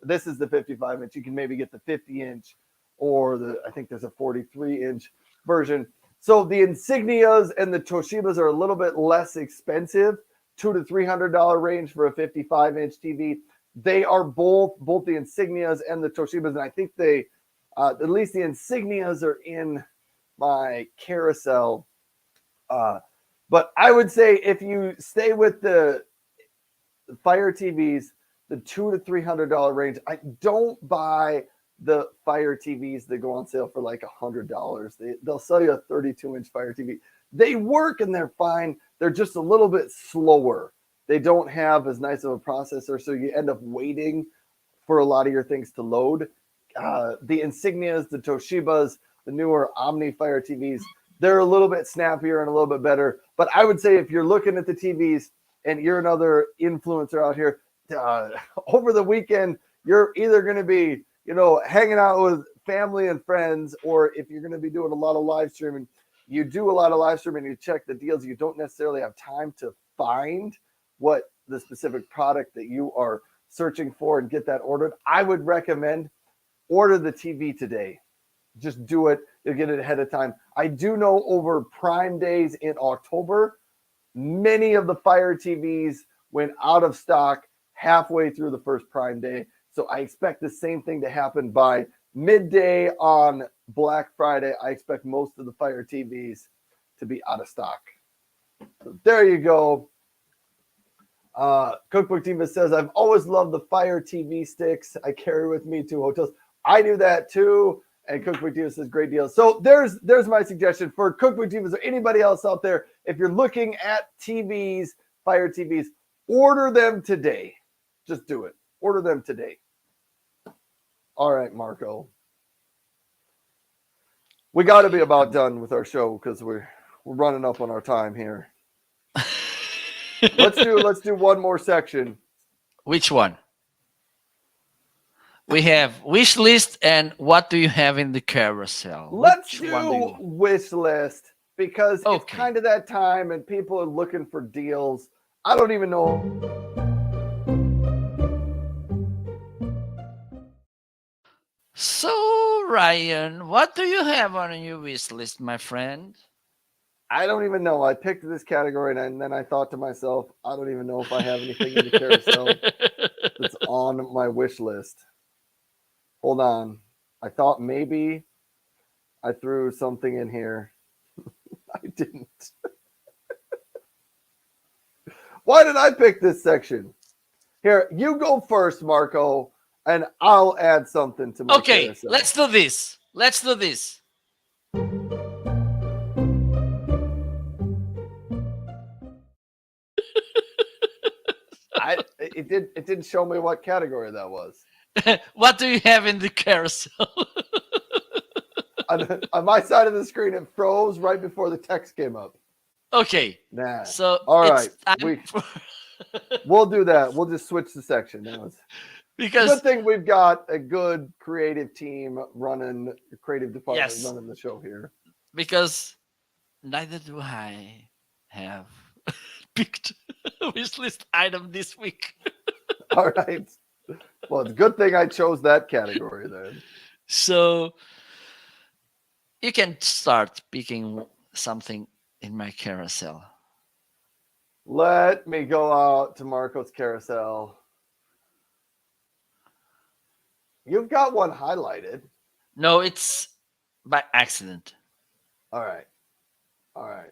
Speaker 2: This is the 55-inch. You can maybe get the 50-inch, or I think there's a 43-inch version. So the Insignias and the Toshibas are a little bit less expensive, $200 to $300 range for a 55-inch TV. They are both the Insignias and the Toshibas, and I think at least the Insignias are in my carousel. But I would say if you stay with the Fire TVs, the $200 to $300 range, I don't buy the Fire TVs that go on sale for like $100. They'll sell you a 32-inch Fire TV. They work and they're fine. They're just a little bit slower. They don't have as nice of a processor, so you end up waiting for a lot of your things to load. The Insignias, the Toshibas, the newer Omni Fire TVs, they're a little bit snappier and a little bit better. But I would say if you're looking at the TVs and you're another influencer out here, over the weekend, you're either going to be, hanging out with family and friends, or if you're going to be doing a lot of live streaming, you do a lot of live streaming, you check the deals, you don't necessarily have time to find what the specific product that you are searching for and get that ordered. I would recommend order the TV today. Just do it. You'll get it ahead of time. I do know over Prime days in October, many of the Fire TVs went out of stock halfway through the first Prime day. So I expect the same thing to happen by midday on Black Friday. I expect most of the Fire TVs to be out of stock. So there you go. Cookbook Diva says, I've always loved the Fire TV sticks I carry with me to hotels. I do that too. And Cookbook Diva says, great deal. So there's my suggestion for Cookbook Divas or anybody else out there. If you're looking at TVs, Fire TVs, order them today. Just do it. Order them today. All right, Marco. We got to be
Speaker 1: Okay.
Speaker 2: about done with our show because we're running up on our time here. Let's do one more section.
Speaker 1: Which one? We have wish list and what do you have in the carousel?
Speaker 2: Let's
Speaker 1: Which one do
Speaker 2: do
Speaker 1: you?
Speaker 2: wish list because it's
Speaker 1: Okay.
Speaker 2: kind of that time and people are looking for deals. I don't even know.
Speaker 1: So Ryan, what do you have on your wish list, my friend?
Speaker 2: I don't even know. I picked this category and then I thought to myself, I don't even know if I have anything in the carousel that's on my wish list. Hold on. I thought maybe I threw something in here. I didn't. Why did I pick this section? Here, you go first, Marco, and I'll add something to my
Speaker 1: Okay,
Speaker 2: carousel.
Speaker 1: let's do this. Let's do this.
Speaker 2: It didn't show me what category that was.
Speaker 1: What do you have in the carousel?
Speaker 2: On my side of the screen, it froze right before the text came up.
Speaker 1: Okay.
Speaker 2: Nah.
Speaker 1: So
Speaker 2: All
Speaker 1: it's
Speaker 2: right.
Speaker 1: time for
Speaker 2: We'll do that. We'll just switch the section. Now it's
Speaker 1: because
Speaker 2: good thing we've got a good creative team running, creative department
Speaker 1: yes,
Speaker 2: running the show here.
Speaker 1: because neither do I have picked a wish list item this week.
Speaker 2: All right. Well, it's a good thing I chose that category then.
Speaker 1: So you can start picking something in my carousel.
Speaker 2: Let me go out to Marco's carousel. You've got one highlighted.
Speaker 1: No, it's by accident.
Speaker 2: All right. All right.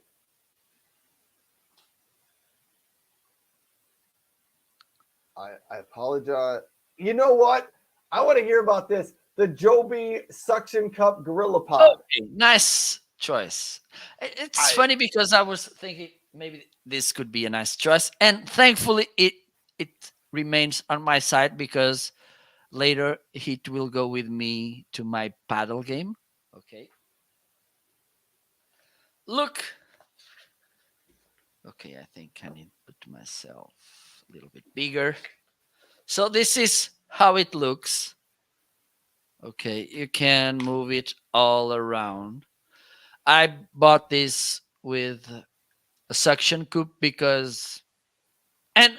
Speaker 2: I apologize. You know what? I want to hear about this. The Joby Suction Cup Gorilla Pod.
Speaker 1: Okay, nice choice. It's
Speaker 2: I
Speaker 1: funny because I was thinking maybe this could be a nice choice, and thankfully it remains on my side because later it will go with me to my paddle game. Okay. Look. Okay, I think I need to put myself a little bit bigger. So this is how it looks. Okay, you can move it all around. I bought this with a suction cup because, and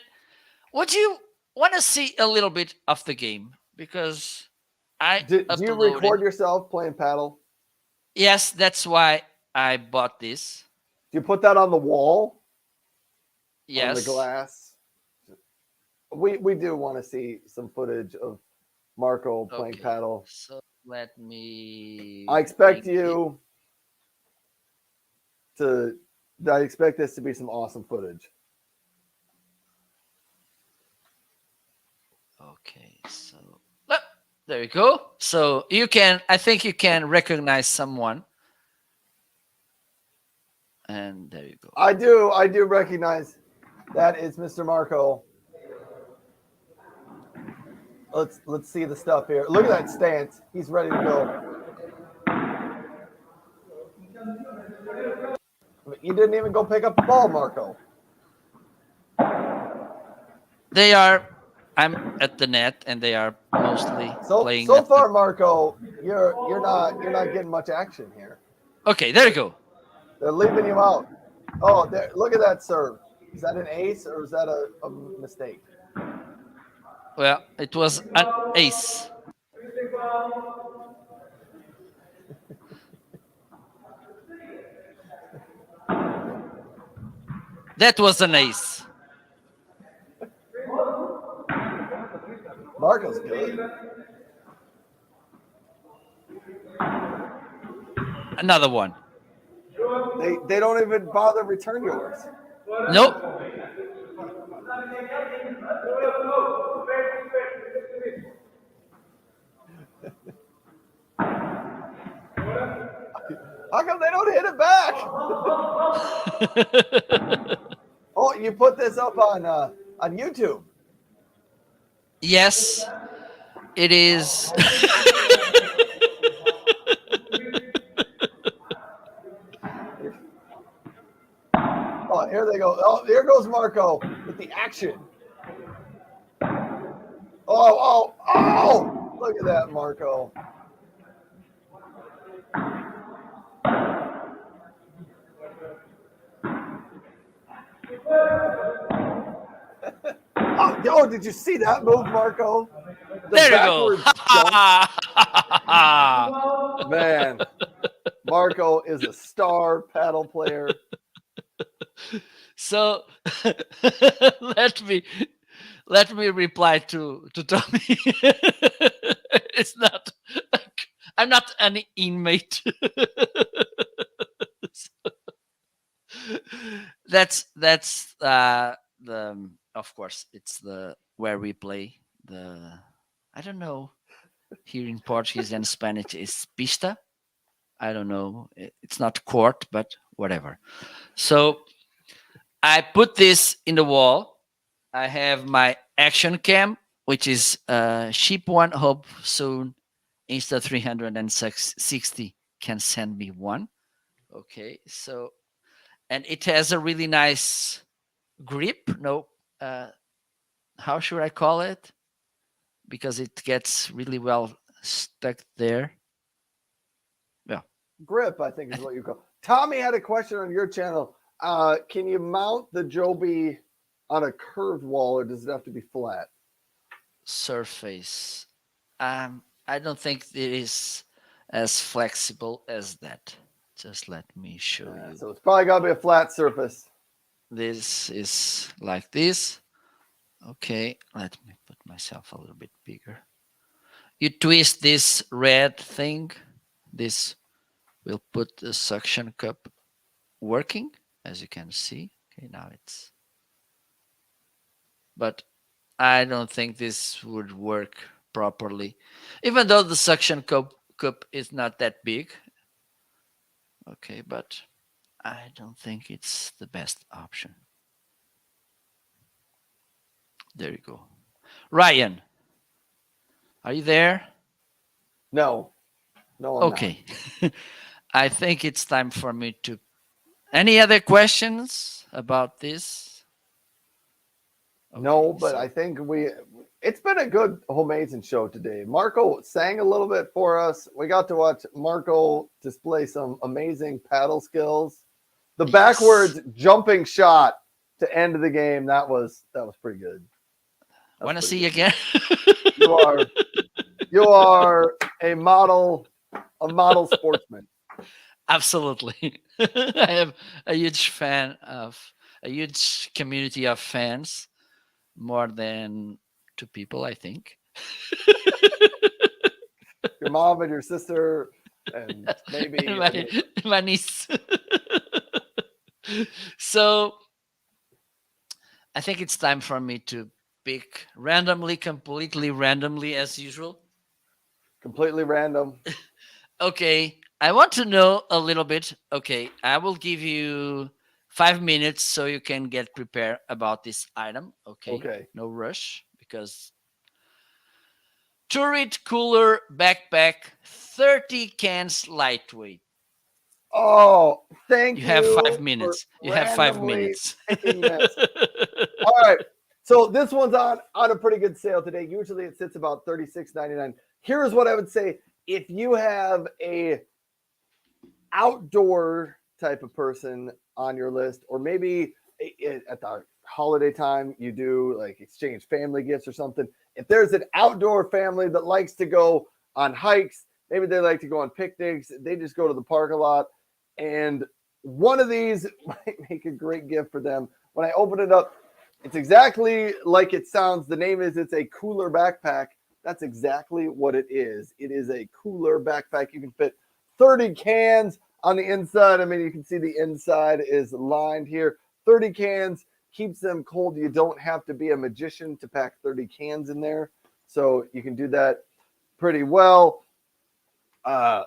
Speaker 1: would you want to see a little bit of the game? Because I
Speaker 2: do you record
Speaker 1: uploaded.
Speaker 2: yourself playing paddle?
Speaker 1: Yes, that's why I bought this.
Speaker 2: Do you put that on the wall, on the
Speaker 1: Yes.
Speaker 2: glass? We do want to see some footage of Marco playing
Speaker 1: Okay.
Speaker 2: paddle.
Speaker 1: So let me
Speaker 2: I expect
Speaker 1: bring it.
Speaker 2: you to. I expect this to be some awesome footage.
Speaker 1: Okay. So ah, there you go. So you can, I think you can recognize someone. And there you go.
Speaker 2: I do recognize that is Mr. Marco. Let's see the stuff here. Look at that stance. He's ready to go. You didn't even go pick up the ball, Marco.
Speaker 1: They are. I'm at the net, and they are mostly playing
Speaker 2: So
Speaker 1: at the.
Speaker 2: far, Marco, you're not getting much action here.
Speaker 1: Okay, there you go.
Speaker 2: They're leaving you out. Oh, look at that serve. Is that an ace or is that a mistake?
Speaker 1: Well, it was an ace. That was an ace.
Speaker 2: Marco's good.
Speaker 1: Another one.
Speaker 2: They don't even bother return yours.
Speaker 1: Nope.
Speaker 2: How come they don't hit it back? Oh, you put this up on YouTube.
Speaker 1: Yes, it is.
Speaker 2: Oh, here they go. Oh, here goes Marco with the action. Oh, oh, oh! Look at that, Marco. Oh, yo, did you see that move, Marco? The
Speaker 1: There you go.
Speaker 2: backward jump. Man, Marco is a star paddle player.
Speaker 1: So let me let me reply to Tommy. It's not. I'm not an inmate. That's the of course it's the where we play the I don't know here in Portuguese and Spanish is pista. I don't know. It's not court, but whatever. So I put this in the wall. I have my action cam, which is ship one hope soon Insta 360 can send me one. Okay, so and it has a really nice grip. No, uh, how should I call it? Because it gets really well stuck there. Yeah,
Speaker 2: Grip, I think
Speaker 1: I
Speaker 2: is
Speaker 1: th-
Speaker 2: what you call. Tommy had a question on your channel. Can you mount the Joby on a curved wall, or does it have to be flat?
Speaker 1: surface. I don't think it is as flexible as that. Just let me show you.
Speaker 2: So it's probably got to be a flat surface.
Speaker 1: This is like this. Okay, let me put myself a little bit bigger. You twist this red thing. This will put the suction cup working, as you can see. Okay, now it's. But I don't think this would work properly, even though the suction cup is not that big. Okay, but I don't think it's the best option. There you go. Ryan, are you there?
Speaker 2: No, no, I'm not.
Speaker 1: Okay. I think it's time for me to. Any other questions about this? Okay,
Speaker 2: No, but I
Speaker 1: so
Speaker 2: think it's been a good Homeazin show today. Marco sang a little bit for us. We got to watch Marco display some amazing paddle skills. The
Speaker 1: yes.
Speaker 2: backwards jumping shot to end the game, that was pretty good. That's
Speaker 1: Want to
Speaker 2: pretty
Speaker 1: see
Speaker 2: good.
Speaker 1: again?
Speaker 2: You are you are a model sportsman.
Speaker 1: Absolutely. I have a huge fan of a huge community of fans, more than two people, I think.
Speaker 2: Your mom and your sister, and
Speaker 1: and
Speaker 2: maybe a
Speaker 1: my,
Speaker 2: neighbor.
Speaker 1: my niece. So I think it's time for me to pick randomly, completely randomly as usual.
Speaker 2: Completely random.
Speaker 1: Okay, I want to know a little bit. Okay, I will give you 5 minutes so you can get prepared about this item. Okay,
Speaker 2: Okay.
Speaker 1: no rush because Turret Cooler Backpack 30 cans lightweight.
Speaker 2: Oh, thank
Speaker 1: You have five
Speaker 2: you for
Speaker 1: minutes. You have five
Speaker 2: randomly
Speaker 1: minutes.
Speaker 2: picking this. All right. So this one's on a pretty good sale today. Usually it sits about $36.99. Here's what I would say. If you have a outdoor type of person on your list, or maybe at the holiday time you do like exchange family gifts or something. If there's an outdoor family that likes to go on hikes, maybe they like to go on picnics, they just go to the park a lot, and one of these might make a great gift for them. When I open it up, it's exactly like it sounds. The name is it's a cooler backpack. That's exactly what it is. It is a cooler backpack. You can fit 30 cans on the inside. I mean, you can see the inside is lined here. 30 cans keeps them cold. You don't have to be a magician to pack 30 cans in there. So you can do that pretty well. Uh,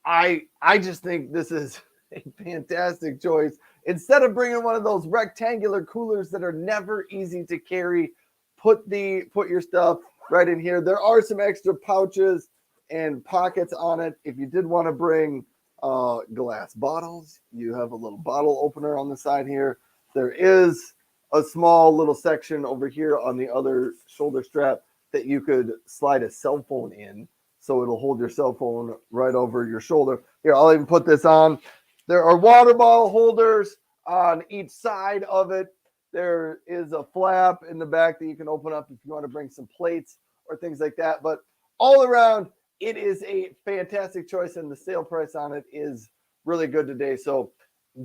Speaker 2: I just think this is a fantastic choice. Instead of bringing one of those rectangular coolers that are never easy to carry, put your stuff right in here. There are some extra pouches and pockets on it. If you did want to bring glass bottles, you have a little bottle opener on the side here. There is a small little section over here on the other shoulder strap that you could slide a cell phone in, so it'll hold your cell phone right over your shoulder. Here, I'll even put this on. There are water bottle holders on each side of it. There is a flap in the back that you can open up if you want to bring some plates or things like that. But all around, it is a fantastic choice, and the sale price on it is really good today. So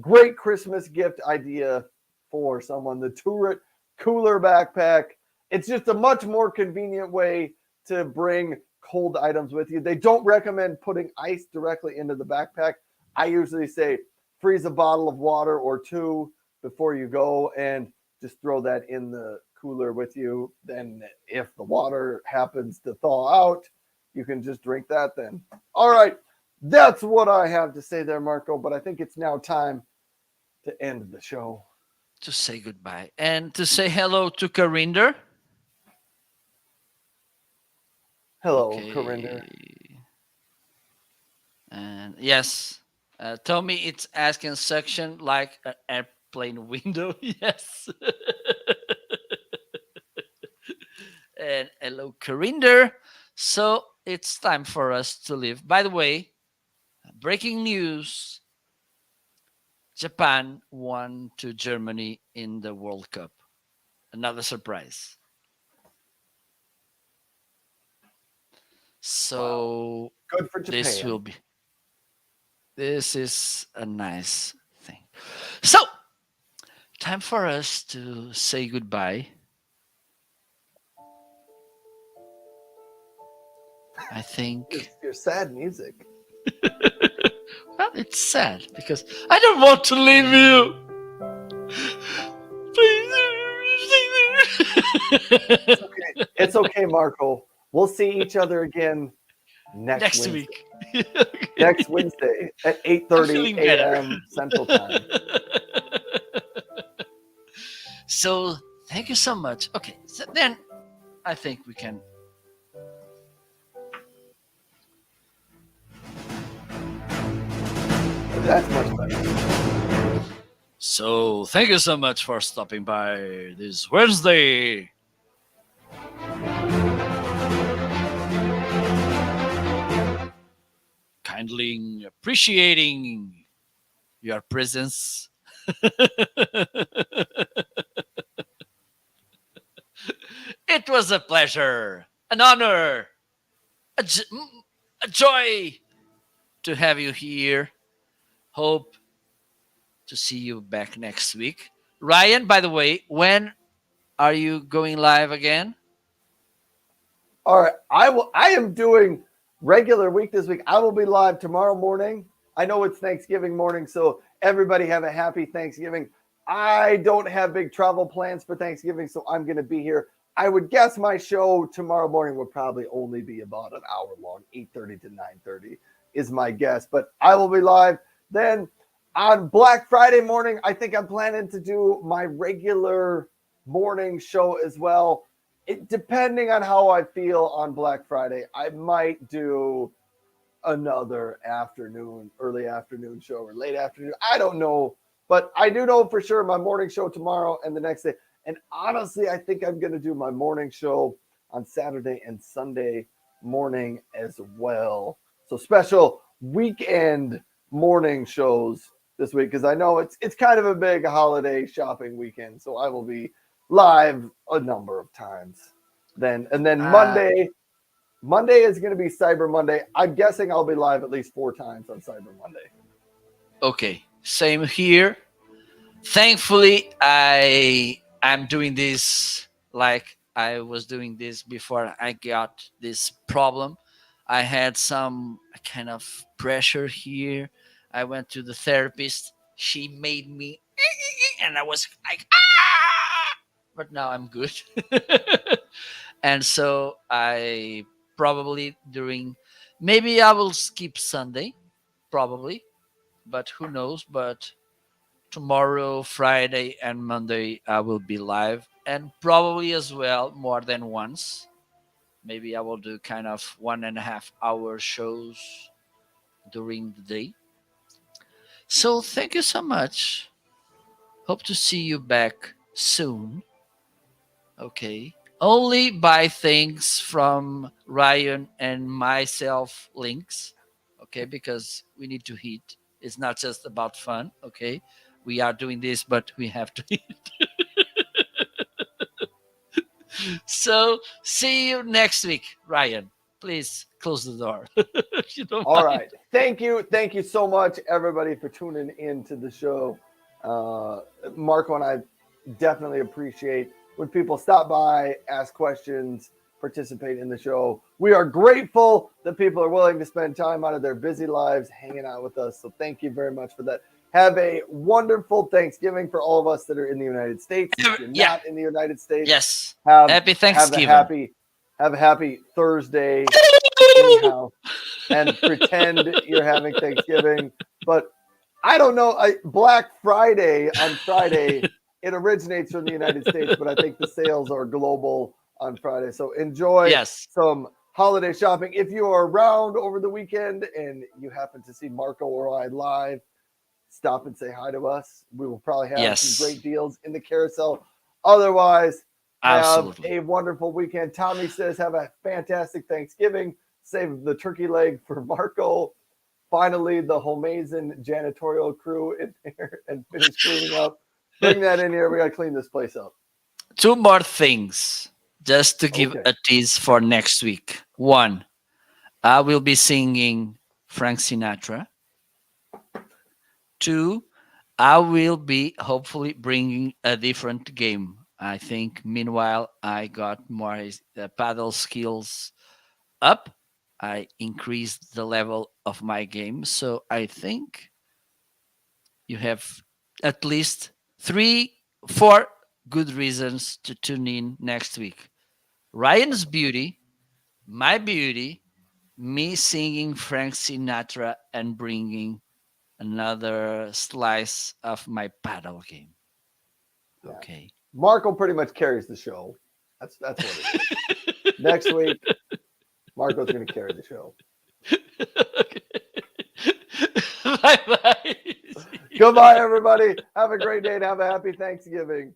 Speaker 2: great Christmas gift idea for someone. The Turret Cooler Backpack. It's just a much more convenient way to bring cold items with you. They don't recommend putting ice directly into the backpack. I usually say freeze a bottle of water or two before you go and just throw that in the cooler with you. Then if the water happens to thaw out, you can just drink that then. All right. That's what I have to say there, Marco. But I think it's now time to end the show.
Speaker 1: To say goodbye and to say hello to Carinder.
Speaker 2: Hello, Carinder.
Speaker 1: Okay. And yes, tell me it's asking suction like an airplane window. Yes. And hello, Carinder. So it's time for us to leave. By the way, breaking news: Japan won to Germany in the World Cup. Another surprise.
Speaker 2: Wow.
Speaker 1: So
Speaker 2: Good for
Speaker 1: this
Speaker 2: Japan.
Speaker 1: will be. This is a nice thing. So time for us to say goodbye. I think.
Speaker 2: Your sad music.
Speaker 1: Well, it's sad because I don't want to leave you.
Speaker 2: It's
Speaker 1: Please.
Speaker 2: okay. It's okay, Marco. We'll see each other again next
Speaker 1: Next
Speaker 2: Wednesday.
Speaker 1: week.
Speaker 2: Next Wednesday at
Speaker 1: I'm
Speaker 2: 8:30
Speaker 1: feeling better.
Speaker 2: a.m. Central Time.
Speaker 1: So thank you so much. Okay, so then I think we can.
Speaker 2: That's much better.
Speaker 1: So thank you so much for stopping by this Wednesday. Kindly appreciating your presence. It was a pleasure, an honor, a, a joy to have you here. Hope to see you back next week. Ryan, by the way, when are you going live again?
Speaker 2: All right. I am doing regular week this week. I will be live tomorrow morning. I know it's Thanksgiving morning, so everybody have a happy Thanksgiving. I don't have big travel plans for Thanksgiving, so I'm going to be here. I would guess my show tomorrow morning would probably only be about an hour long, 8:30 to 9:30 is my guess, but I will be live. Then on Black Friday morning, I think I'm planning to do my regular morning show as well. Depending on how I feel on Black Friday, I might do another afternoon, early afternoon show or late afternoon. I don't know, but I do know for sure my morning show tomorrow and the next day. And honestly, I think I'm going to do my morning show on Saturday and Sunday morning as well. So special weekend morning shows this week because I know it's kind of a big holiday shopping weekend. So I will be live a number of times. Then
Speaker 1: Uh,
Speaker 2: Monday is going to be Cyber Monday. I'm guessing I'll be live at least 4 times on Cyber Monday.
Speaker 1: okay, same here. Thankfully, I'm doing this like I was doing this before I got this problem. I had some kind of pressure here. I went to the therapist. She made me, and I was like, ah! But now I'm good. And so I probably during, maybe I will skip Sunday, probably, but who knows? But tomorrow, Friday, and Monday, I will be live. and probably as well more than once. Maybe I will do kind of 1.5 hour shows during the day. So thank you so much. Hope to see you back soon. Okay. Only buy things from Ryan and myself links. Okay, because we need to eat. It's not just about fun. Okay. We are doing this, but we have to eat. So see you next week, Ryan. Please close the door if you don't
Speaker 2: All
Speaker 1: mind.
Speaker 2: right. Thank you. Thank you so much, everybody, for tuning in to the show. Uh, Marco and I definitely appreciate when people stop by, ask questions, participate in the show. We are grateful that people are willing to spend time out of their busy lives hanging out with us. So thank you very much for that. Have a wonderful Thanksgiving for all of us that are in the United States. If you're
Speaker 1: Yeah.
Speaker 2: not in the United States,
Speaker 1: Yes.
Speaker 2: have
Speaker 1: Happy
Speaker 2: have a
Speaker 1: Thanksgiving.
Speaker 2: happy Thursday anyhow, and pretend you're having Thanksgiving. But I don't know. Black Friday on Friday, it originates from the United States, but I think the sales are global on Friday. So enjoy
Speaker 1: Yes.
Speaker 2: some holiday shopping. If you are around over the weekend and you happen to see Marco or I live, stop and say hi to us. We will probably have some
Speaker 1: Yes.
Speaker 2: great deals in the carousel. Otherwise, have
Speaker 1: Absolutely.
Speaker 2: a wonderful weekend. Tommy says, have a fantastic Thanksgiving. Save the turkey leg for Marco. Finally, the Homeazin janitorial crew in here and finish cleaning up. Bring that in here. We got to clean this place up.
Speaker 1: Two more things just to give
Speaker 2: Okay.
Speaker 1: a tease for next week. One, I will be singing Frank Sinatra. Two, I will be hopefully bringing a different game. I think meanwhile I got more paddle skills up. I increased the level of my game. So I think you have at least three, four good reasons to tune in next week. Ryan's Beauty, My Beauty, me singing Frank Sinatra and bringing another slice of my paddle game.
Speaker 2: Yeah.
Speaker 1: Okay.
Speaker 2: Marco pretty much carries the show. That's what it is. Next week, Marco's going to carry the show.
Speaker 1: Bye bye.
Speaker 2: Goodbye, everybody. Have a great day and have a happy Thanksgiving.